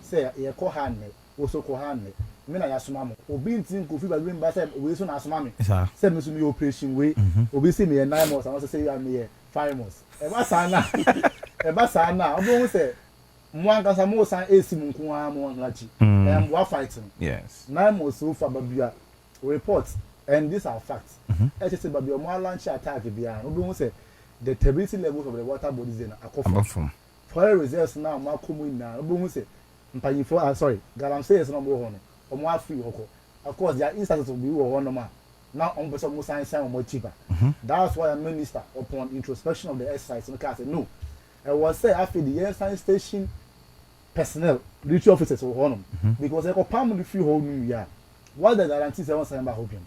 say ye ko han me wo so ko han me me na ya soma mo obi ntin ko fi ba bi mba say we so na soma me say me so me operation we obi say me 9 months and say you are me 5 months e ba sa na obo say mo an kasa mo san esi mu nko a mo lachi we are fighting yes 9 months so far babia report and these are facts it say babia mo launch attack bia obi say the turbidity levels of the water bodies in akofa for reserves now ma komu na obo say mpanyifo galamsey is no mo ho no omo afi hoko of course there are instances of we wo no ma now on person mo sign more cheaper that's why a minister upon introspection of the exercise no say no I was say after the air science station personnel military officers wo ho no because they go pam the free whole new year what the guarantee say one sign ba hopium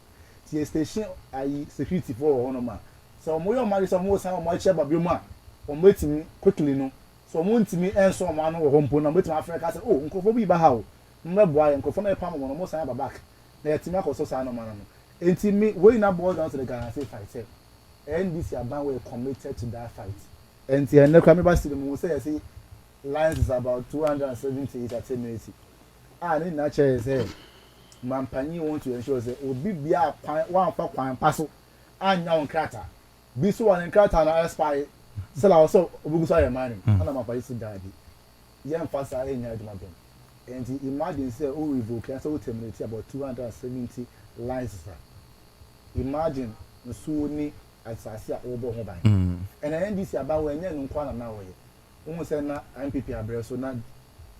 the station ai security for ho no ma so mo yo mari so mo sign mo check ba bi mu a o metimi quickly no so mo ntimi enso mo anu wo hompo na metimi africa say oh nkofo bi ba ha o mmeboa nkofo na pam mo sign ba back na yetimi akoso sign no ma no ntimi we na board down to the guarantee fight say NDC aban we committed to that fight and the next time see them say lines is about 278 at 1080 and na chair say mampanyi want to ensure say obi bia wan fa kwan paso anya on krata bi so wan krata na expire sell also obi so your money ana mampanyi si daddy yen fasa enya aduma ben and imagine say o revoke and so terminate about 270 lines imagine so ni asase a obo ho ban and NDC aba we nya no kwa na we wo say na MPP abre so na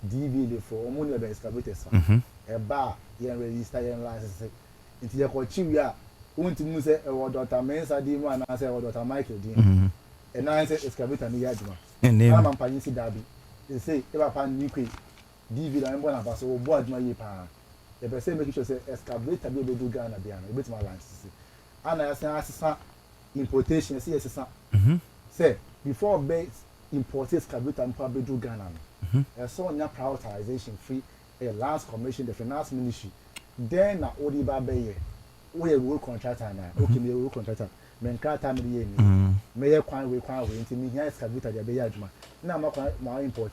DVD for omo ne be excavators e ba yen register yen license nti ye ko chiwi a wonti mu say e wo Dr. Mensa di mu ana say e wo Dr. Michael di e na say excavator ni ya juma na mampanyi si dabi e say e ba pa ni kwe DVD na mbo na ba so wo bo aduma yi pa e be say make sure say excavator bi do Ghana bia na e betima license ana ya say asesa importation see yes say before base import excavator and probably do Ghana so on prioritization free a last commission the finance ministry then na odi ba be we work contractor na okay me work contractor men contractor me ye ni me ye kwan we nti me here excavator dey be ya adwuma na ma kwan ma import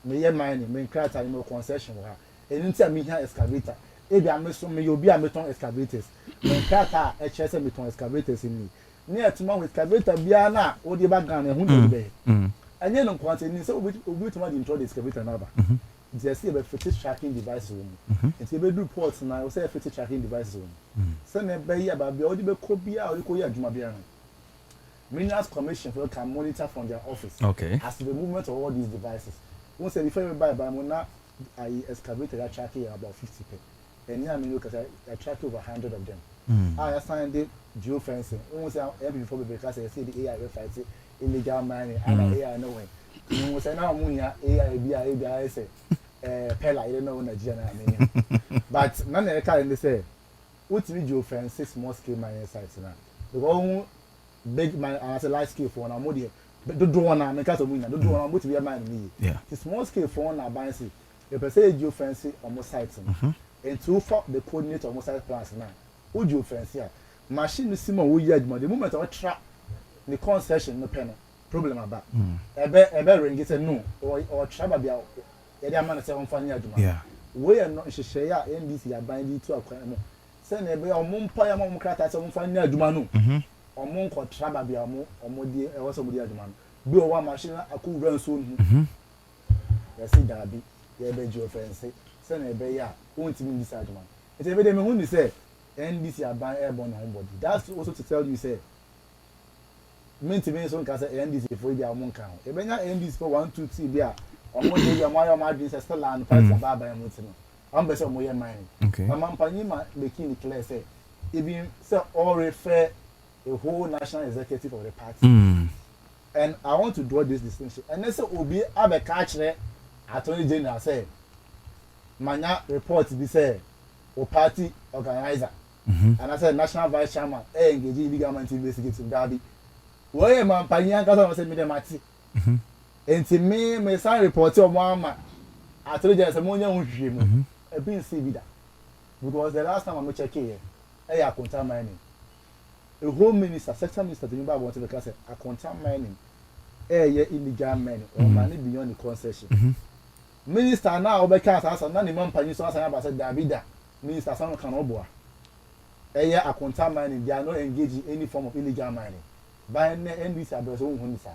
me ye mine men contractor me concession ha enti me here excavator e bia me so me obi a meton excavators men contractor e chese meton excavators ni near to man with excavator bia na odi ba Ghana hu dey be and then on quantity so we to my intro the excavator number. Just see about fetish tracking devices room. It's a bit reports now. I say fetish tracking devices room. Send a bay about the audio copy out the Koya Jumabian. Minerals Commission can monitor from their office. Okay. As to the movement of all these devices. Once a different by Mona, I excavated a tracking about 50 pay. And now I mean look at I track over 100 of them. I assigned it geofencing. Almost every before because I see the AI fights illegal mining and AI no way. You was now Munya AI say Pella, I don't know Nigeria. But none of the kind they say, what's video fence 6 small scale mining sites now? The one big man as a large scale for an ammonia, but the drone and because of Munya, the drone which we are mining. Yeah. The small scale for one buying see, the percentage geofence almost sites and 2 for the coordinate almost site plans now. Would you fancy here? Machine is similar, we had the moment of a trap the concession no penny. Problem about a ring gets a no or trouble out. The man say on funny. Yeah. We are not share NBC are binding to a crime. Send a bear on Mumpire Mumcratas on funny Dumanu. Or Monk or Trababiamo or Modi or somebody Adman. Bill one machine I could run soon. Yes, see Darby, the bed your fancy. Send a bear, won't mean this argument. It's every day when they say NBC are buying airborne homebody. That's also to tell you, say. Mean to me, so can say NDC for their own count. If you have NDC for 1, 2, 3, there, or more than your margins are still land, price of Baba and Mutino. I'm better more mining. Okay. My man Panima making it clear, say, if you say all refer a whole national executive of the party. And I want to draw this distinction. And then say, Obi, have a catch there, Attorney General say, Manya report be say, or party organizer. And I said, National Vice Chairman, engage illegal investigative Derby. Why am I paying Kasa say me dem ati? Enti me sign report o mo ama. I told you say mo nya nhwe mu. E bin see bi da. Because the last time I check here, I contact mining. A home minister, sector minister to remember what because I contact mining. Illegal mining or money beyond the concession. Minister now obeka asa na ni man panyi so asa na ba say Davida. Minister san kan oboa. A contact mining, they are not engaged in any form of illegal mining. By NBC address on Hunisa.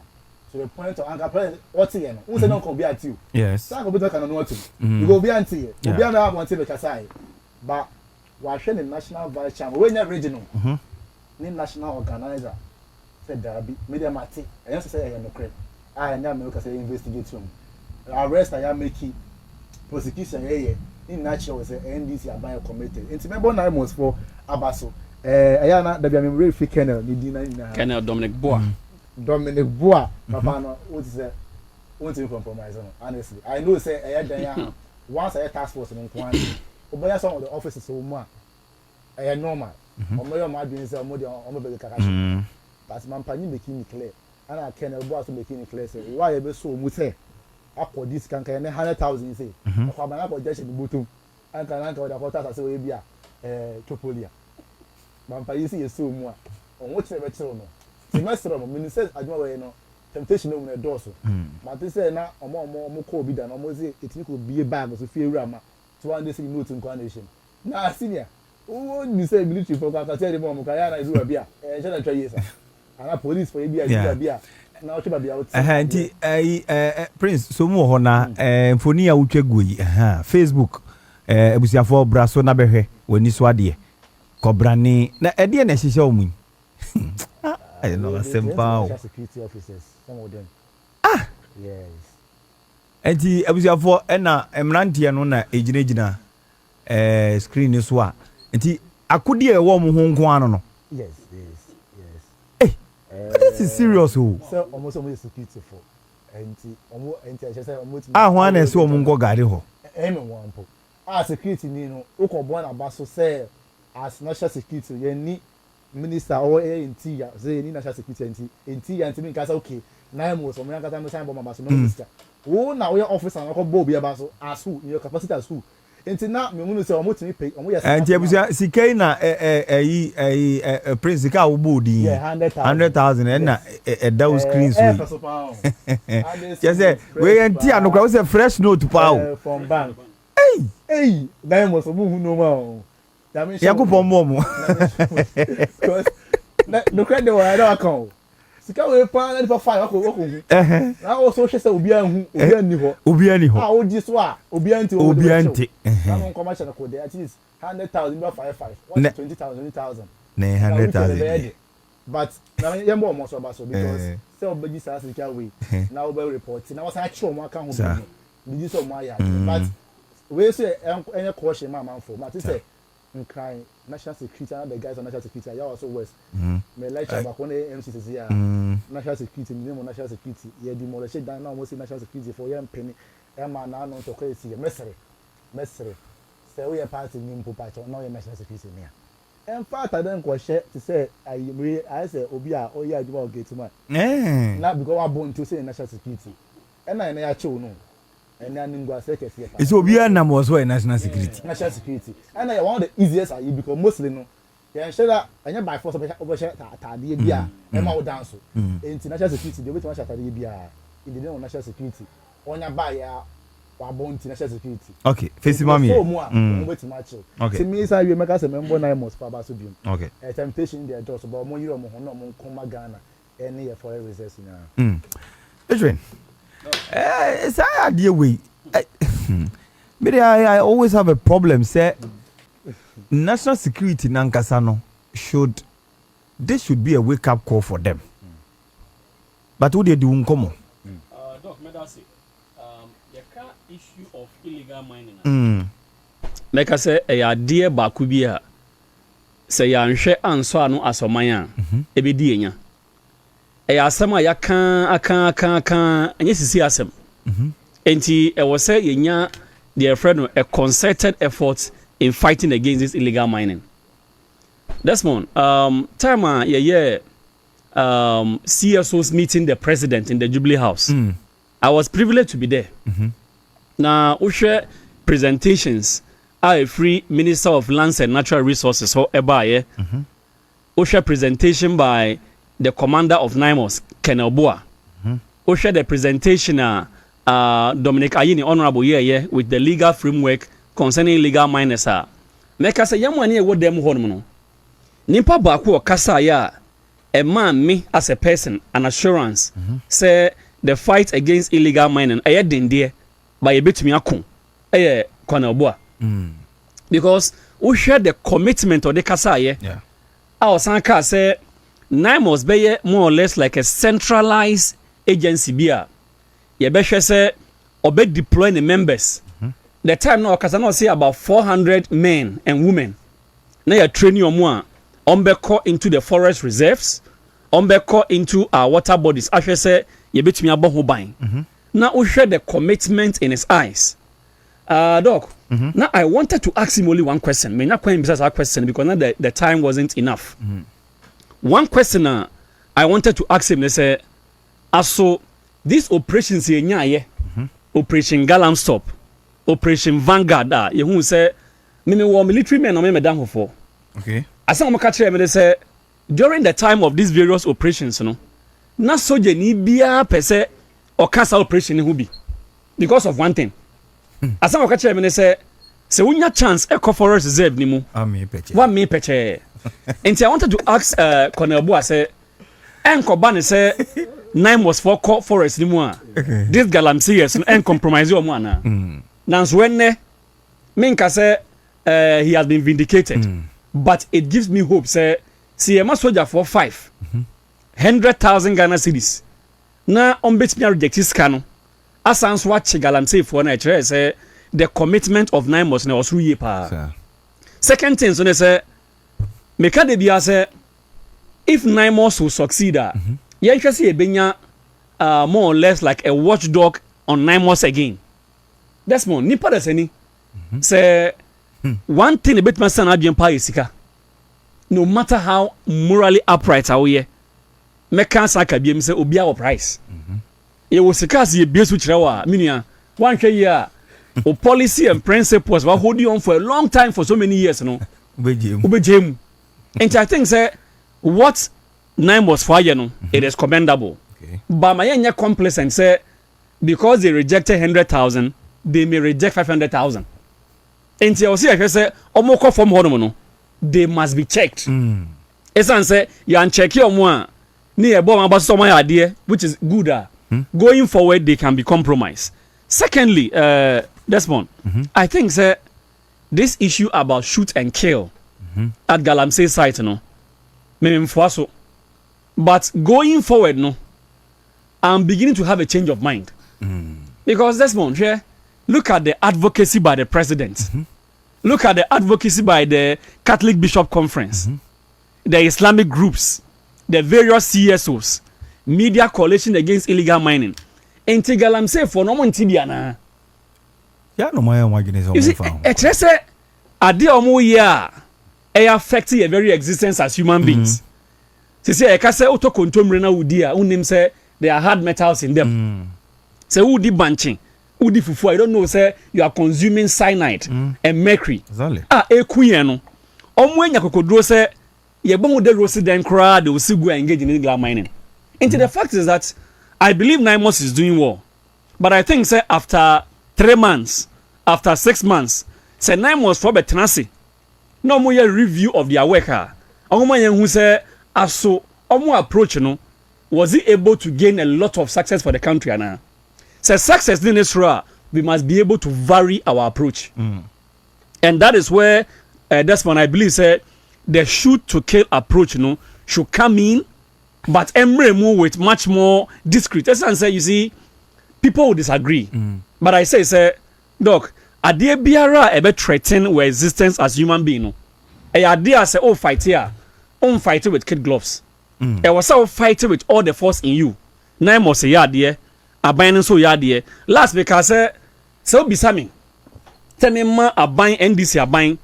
So the point of Anchor President, what's here? Who's not going to be at you? Yes. Some of can know to. You go be anti. You be another one to the Kasai. But we're the national vice chairman. We're not regional. The national organizer said Derby, Media Mati. I used to say I am a crap. I now make us investigate him. Arrest I am making prosecution here. In natural was NDC are by committed. It's member 9 months for Abaso. Ayana that I'm very free Colonel Colonel Dominic Boa. Dominic Boa, Papa, no, what's in compromise? Honestly, I know say I had once I had task force in one. Obey some of the officers so much. I had normal. Omoyo ma doing say omo be kakashi. But Mampani making it clear. And I Colonel Boa to making it clear say why be so mu say akọ this kan 100,000 say. Akọ ba na akọ just the bottom. And kan anka the quarters say we bia Topolia. Bampa you see you so mu a on what say better no semester no mean say adwuma we no temptation no na do so but they say na omo ko obi da no omo say etimi ko bie bag so fie wura ma 200 cedi note incarnation na senior o ni say military for ka tell them omo ka ya na do bia je na twa yesa ana police for bia bia na o twa bia out nti Prince so mu ho na mfoni a wutwa goyi Facebook ebusiafo braso na behwe wani so ade Kobrani na ede na hihye omun. I know simple. Security officers, some of them. Yes. Enti abusiafo na emrantie no na ejinejina screen so a. Enti akodi e wo mo ho nko ano no. Yes. This is serious oh. So almost security for. Enti I say almost ho na so mo ngo gari ho. One po. Security ni no, ukobon abaso say as national security any minister or interior say any national security interior mean ka say okay 9 months or me kata me sign bomb abaso no minister wo na we officer na ko bo bi abaso as who in your capacity as who enti na me munu say omo timi pay omo yes enti abusia sikai na prince ka wo bodi 100,000 na daw screen so yes say we enti anokwa we say fresh note pa from bank hey 9 months omo hu no ma Yakupo momo. Because no credit were I don't account. sika we pa na nipa 5 akọ na o so hwe se obi anhu obi ani ho o di so a obi anti na mo nkoma hye na ko de at least 100,000 by 55 20,000 na 100,000 but na yem bo mo so ba so because say obeji sa sika we na o be report na was actually mo aka ho bi di so mo aya but we say enye caution man for but say crying national security and the guys on national security ya also west me like about one MCC here national security name of national security ye demolish down now almost national security for yam penny e man na no to crazy mesre say we party nim popa cho now national security me in fact I don't go share to say I say obi a o ya aduma get man na because wa born to say national security and na ya cho no and then go say kesi it's obi a nam was national security and one of the easiest are you because mostly no you share that and by force over share atade bia e ma wo dance international security they wait to share atade bia in the name of national security onya ba ya wa born international security okay face mami so mo a wait to match okay see me say we make us member 9 months for baso biom okay a temptation in their doors but mo yiro mo ho no mo nkoma Ghana any for resources na Adrian it's a idea way. Maybe I always have a problem. Say national security nankasano this should be a wake up call for them. But what they do unkomo? Doc, may I say, the car issue of illegal mining. Make I say a idea bakubia. Say ya nhwe anso anu asomanya. Ebedi enya. Asema ya kan enye sisi asem enti e wo say yenya their friend a concerted effort in fighting against this illegal mining. Desmond time CSOs meeting the president in the Jubilee House. I was privileged to be there. Now we share presentations a free Minister of Lands and Natural Resources so ebaye we share presentation by the commander of NIMOS, Colonel Boa. We share the presentation Dominic Ayini, Honorable with the legal framework concerning legal miners. Make us a young one here with them hormono. Nimpa Baku Kasa ya a man me as a person an assurance say the fight against illegal mining a dear by a bit me akun Colonel Boa. Because we share the commitment of the Kasa yeah. Our Sanka say NIMOS be more or less like a centralized agency bia. Ye be say obe deploy the members. The time now Kasano say about 400 men and women. Now you train your more ombeko into the forest reserves, ombeko into our water bodies. I say ye betumi abo ho ban. Now we share the commitment in his eyes. Doc. Now I wanted to ask him only one question. Me not quite besides our question because now the time wasn't enough. One question I wanted to ask him, they say, so these operations here, Operation Galamsey, Operation Vanguard, you who say, me military men or me down for. Okay. As I'm catch them, they say, during the time of these various operations, you know, not so ni bia per se or cancel operation who be because of one thing. As I'm catch them, they say when your chance eco forest reserve ni mu. One me peche. And I wanted to ask Colonel Boa say enko ban say 9 was for forest ni mu a this galamsey yes and compromise your mu na now when minka say he has been vindicated but it gives me hope say see a soldier for 100,000 Ghana cedis na on bet me reject this cano asans watch galamsey for na say the commitment of 9 was na was ruye pa. Second thing so they say meka de bia say if NIMOS will succeed you can see a benya more or less like a watchdog on NIMOS again. That's more nipa da sani say one thing a bit my son adwen pa isika no matter how morally upright are we meka saka biem say obi a price e wo sika se bie su kire wa minia wan hwe ye o policy and principles were holding on for a long time for so many years no ubejemu. And I think say what 9 was for you know it is commendable. Okay. But my young complacent say because they rejected 100,000 they may reject 500,000. And I say omoko from hono no they must be checked. Esan say you check your one near bomb about some idea, which is good. Going forward, they can be compromised. Secondly, Desmond, I think sir, this issue about shoot and kill at Galamsey site, but going forward, no, I'm beginning to have a change of mind. Because Desmond, here, look at the advocacy by the president. Look at the advocacy by the Catholic Bishop Conference, the Islamic groups, the various CSOs, Media Coalition Against Illegal Mining. Enti Galamsey for no Montibiana. Yeah, no my organization. You see, it's a idea omo here affect your very existence as human beings. They say I can say auto control na udia unim say there are hard metals in them. Say udi banching, udi fufu. I don't know say you are consuming cyanide and mercury. Exactly. Ekuye no. Omo enya kokodro say ye bon de resident crowd they will still go engage in illegal mining. And the fact is that I believe 9 months is doing well. But I think say after 3 months, after 6 months, say 9 months for betenasi. No more review of their worker. Omo yen who say aso omo approach no was he able to gain a lot of success for the country now. Say success in Israel, we must be able to vary our approach. And that is where that's when I believe say the shoot to kill approach no should come in, but move with much more discreet. That's and say you see people will disagree. But I say doc, adie biara ebe threaten our existence as human being no. Adie say oh fight here. Fight with kid gloves. I was so fighting with all the force in you. 9 months a year dear. Abine so yard last because so be sammy. Tell me ma abine NDC abine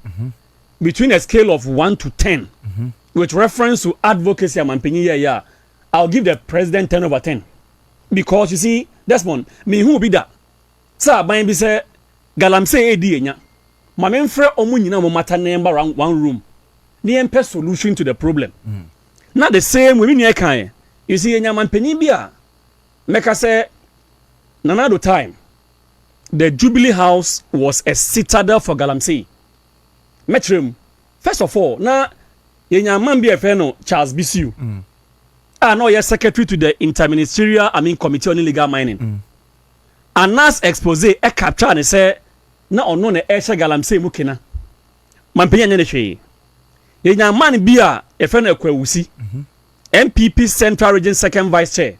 between a scale of 1 to 10 with reference to advocacy and penny. I'll give the president 10 over 10 because you see Desmond me who be that sir abine be say Galamsey edi enya ma me mfre omu nyina mo matter number one room the MP solution to the problem. Not the same we mean can you see enya man penny bia make us say nanado time the Jubilee House was a citadel for Galamsey. Metrim first of all na yenya man bia fe no Charles Bisu no yes secretary to the interministerial committee on illegal mining. And as expose e capture and say na ono na e she Galamsey mu kina man penny nya ne hwe yenya man bia e fe na kwawusi MPP Central Region Second Vice Chair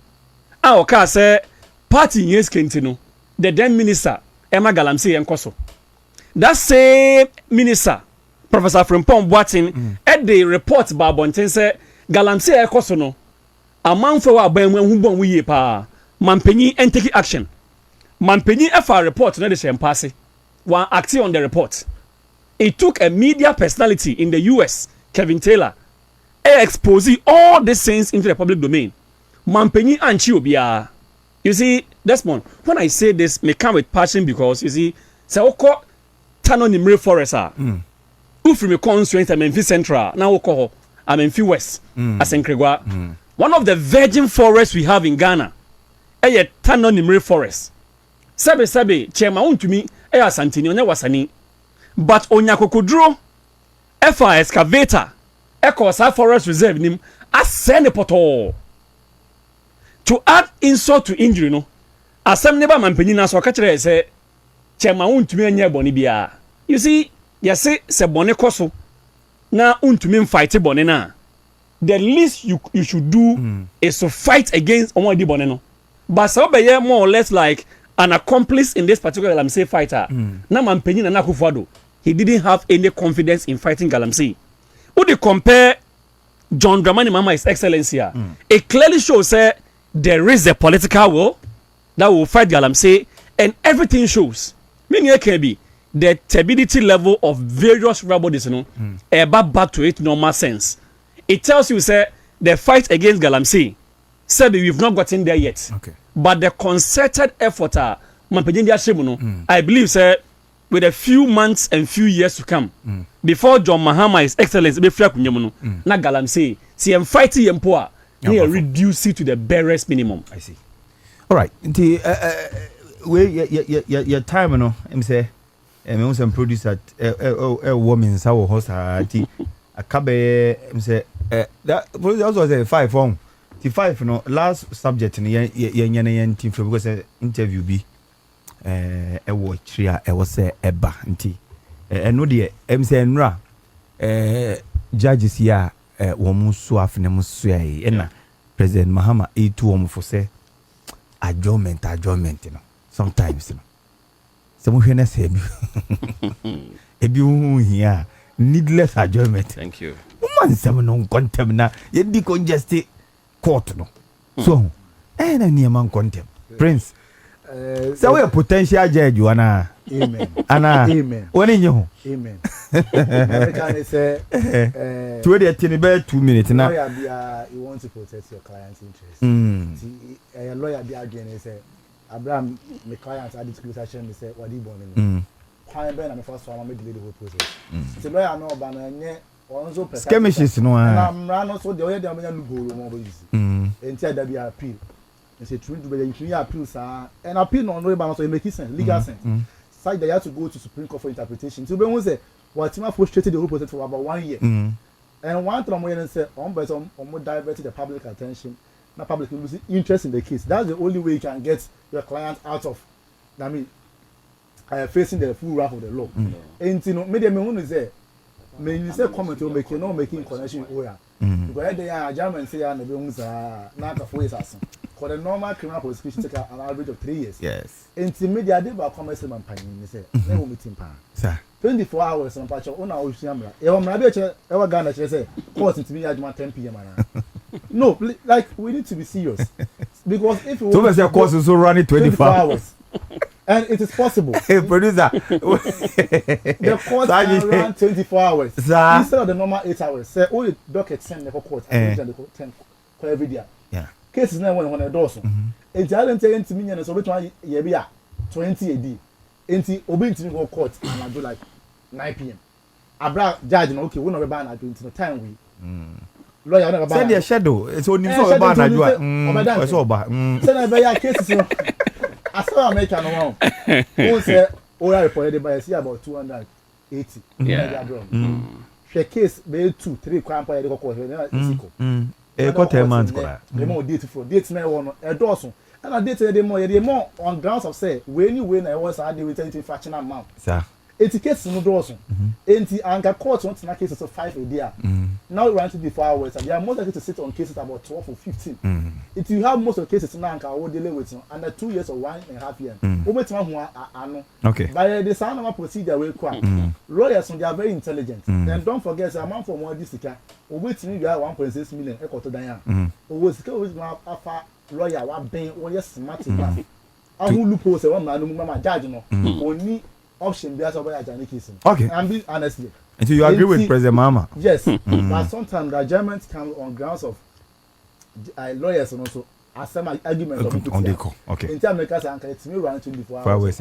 oka say party yes kentino the then minister Emma Galamsey enkoso that same minister Professor Frimpong Boatin at the report by Bonten say Galamsey enkoso no amanfo wa ban hu bon wiye pa mampenyi and take action mampenyi FR report na de shempase one acting on the report. It took a media personality in the US, Kevin Taylor, exposing all these things into the public domain. Mampenyi anchi obia. You see, Desmond, when I say this, may come with passion because you see, Saoko Tano Nimre Forest are. Ufri me constraint I'm in Central, now Oko, I'm in West, as in Kregwa. One of the virgin forests we have in Ghana, a Tano Nimre Forest. Sabe, Chairman to me, a Santini, wasani. But Onyakokodro, FR excavator, Echo Forest Reserve nim, as send a poto. To add insult to injury, no, as some neighbor man penina so catch say, Chairman to me and Bonibia. You see, say bone koso, na to me fight bonena. The least you should do is to fight against Omodi Boneno. But so be more or less like an accomplice in this particular Galamsey fighter. Na man penina na Kufuado. He didn't have any confidence in fighting Galamsey. Would you compare John Dramani Mama His Excellency here? It clearly shows there is a political will that will fight Galamsey, and everything shows. Meaning can be the turbidity level of various rebel bodies, back to its normal sense. It tells you the fight against Galamsey, we've not gotten there yet. Okay. But the concerted effort, I believe, with a few months and few years to come, before John Mahama His Excellency be free na Galamsey, see him fighting him poor, he reduce it to the barest minimum. I see. All right. Your time, I'm say, I'm also producer a woman's house. I kabe, I'm say, that producer also say 5 phone. T5 no last subject no yen team for because interview bi e wo tria e wo say eba nti no de em say nra judges ya wo mu so afne mu so ai na President Mahama etu wo mu for say adjournment no sometimes no some hwe na say ebi hu hia needless adjournment. Thank you. Woman some no contem na ye di congested court no so na niam contem prince so we potential judge wana amen ana amen woni nye ho amen every say to dey tini be 2 minutes na lawyer bia you want to protect your client's interest a lawyer bia again say Abraham my client had disclosure me say what he born me why be na me first one me delay the whole process the lawyer no ba na nye onzo pesa skirmishes no na mra no so de oye de amanya lugoro mo boys enti da bia appeal and say true be you appeal sir and appeal no no ba no so make sense legal sense side they have to go to Supreme Court for interpretation so be won say what team frustrated the whole process for about 1 year and one time when say on but on diverted the public attention na public lose interest in the case. That's the only way you can get your client out of facing the full wrath of the law and you know me dem who say me you say comment you make no making connection oya because they are German say na be unsa na ka for is for the normal criminal prosecution take an average of 3 years. Yes. Intermediate dey ba commerce man pan ni say na wo meeting pan. Sir. 24 hours on patch una o hia mra. E wo mra be che e wo Ghana che say court intermediate adjuma 10 p.m. ana. No, like we need to be serious because if you want to course is running 24 hours and it is possible. Hey producer. The court can run 24 hours instead of the normal 8 hours. Say oh the docket send the court and the 10 every day. Yeah. Cases now when a dozen. And the other thing to me and so between ye 20 AD. Enti obi ntimi go court and I do like 9 p.m. Abra judge no okay we no be ban at the time we. Lawyer na ba. Send your shadow. It's only for ba na do. It's all ba. Send na be ya cases no. Asa America no one. Who say oya reported by see about 280. Yeah. She case be 2 3 kwa pa ya dey court na isiko. Court months kwa. The more date for date na one e doso. And I date the more on grounds of say when you win I was had the return fractional amount. Sir. 80 cases no doso. Enti anka court want na cases of 5 a day. Now we run 24 hours and they are most likely to sit on cases about 12 or 15. If you have most of the cases now anka will delay with under 2 years or 1.5 years. Okay. By the sound of a procedure we kwa. Lawyers they are very intelligent. And don't forget the amount for more this waiting you have 1.6 million equal to Diane. Always after lawyer one being one yes smart enough. I will loophole say one man mama judge no. Only option be as over a case. Okay. And be honestly. And so you agree with President Mahama? Yes. But sometimes the judgments come on grounds of lawyers and also as some argument on the call. Okay. In terms of case anka it's me run 24 hours.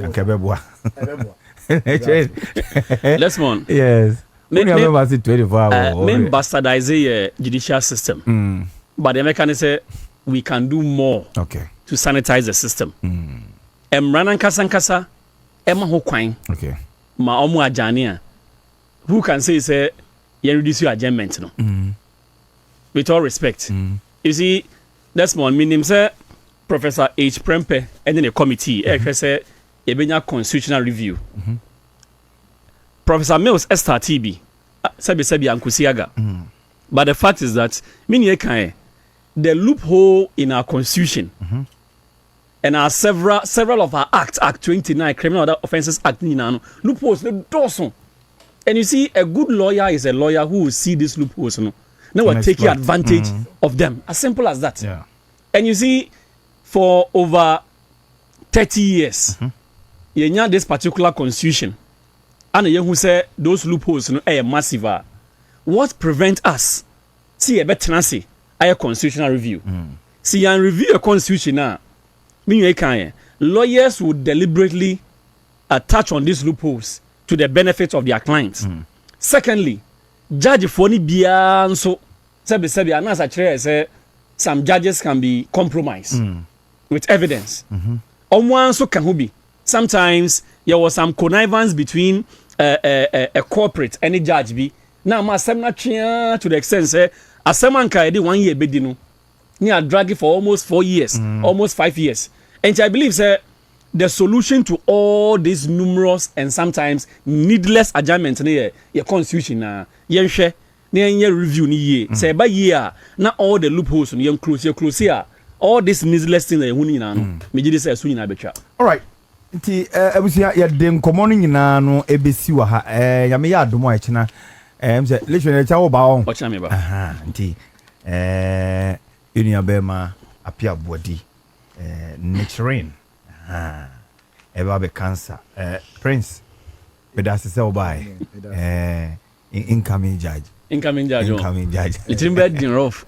Let's on. Yes. Me 24 hours. Me bastardize judicial system. But the American say we can do more to sanitize the system. Emranan kasankasa ema ho kwan. Okay. Ma omu ajania. Who can say you reduce your adjournment no? With all respect. You see, that's one meaning say Professor H. Prempe and then a committee say ebenya constitutional review. Professor Mills Esther TB sebi ankusiaga. But the fact is that the loophole in our constitution and our several of our acts, Act 29, Criminal Offences Act, loopholes, the dozen. And you see, a good lawyer is a lawyer who will see these loopholes, now will take advantage of them. As simple as that. Yeah. And you see, for over 30 years, you have this particular constitution, and you who say those loopholes are massive. What prevents us? See a better say a constitutional review. See and review a constitution now. Lawyers would deliberately attach on these loopholes to the benefit of their clients. Secondly, judge foni biya so sebi anasa chere say some judges can be compromised with evidence. One so can be. Sometimes there was some connivance between a corporate and a judge be. Now ma asem na twea to the extent say asem anka e dey 1 year bedi no near drag for almost 4 years, almost 5 years. And I believe, sir, the solution to all these numerous and sometimes needless adjustments in your constitution, share, near review, say by year, not all the loopholes in your close here, all these needless things that you know, maybe this is soon in a all right. Nti abusia ya de nkomo no nyina no ebesi wa ha ya me ya adomo echina mse lechwe cha wo ba on ocha me ba aha nti unia bema apia body nurturing aha eba be cancer prince bedase se obai incoming judge incoming judge incoming judge it's in bed in rough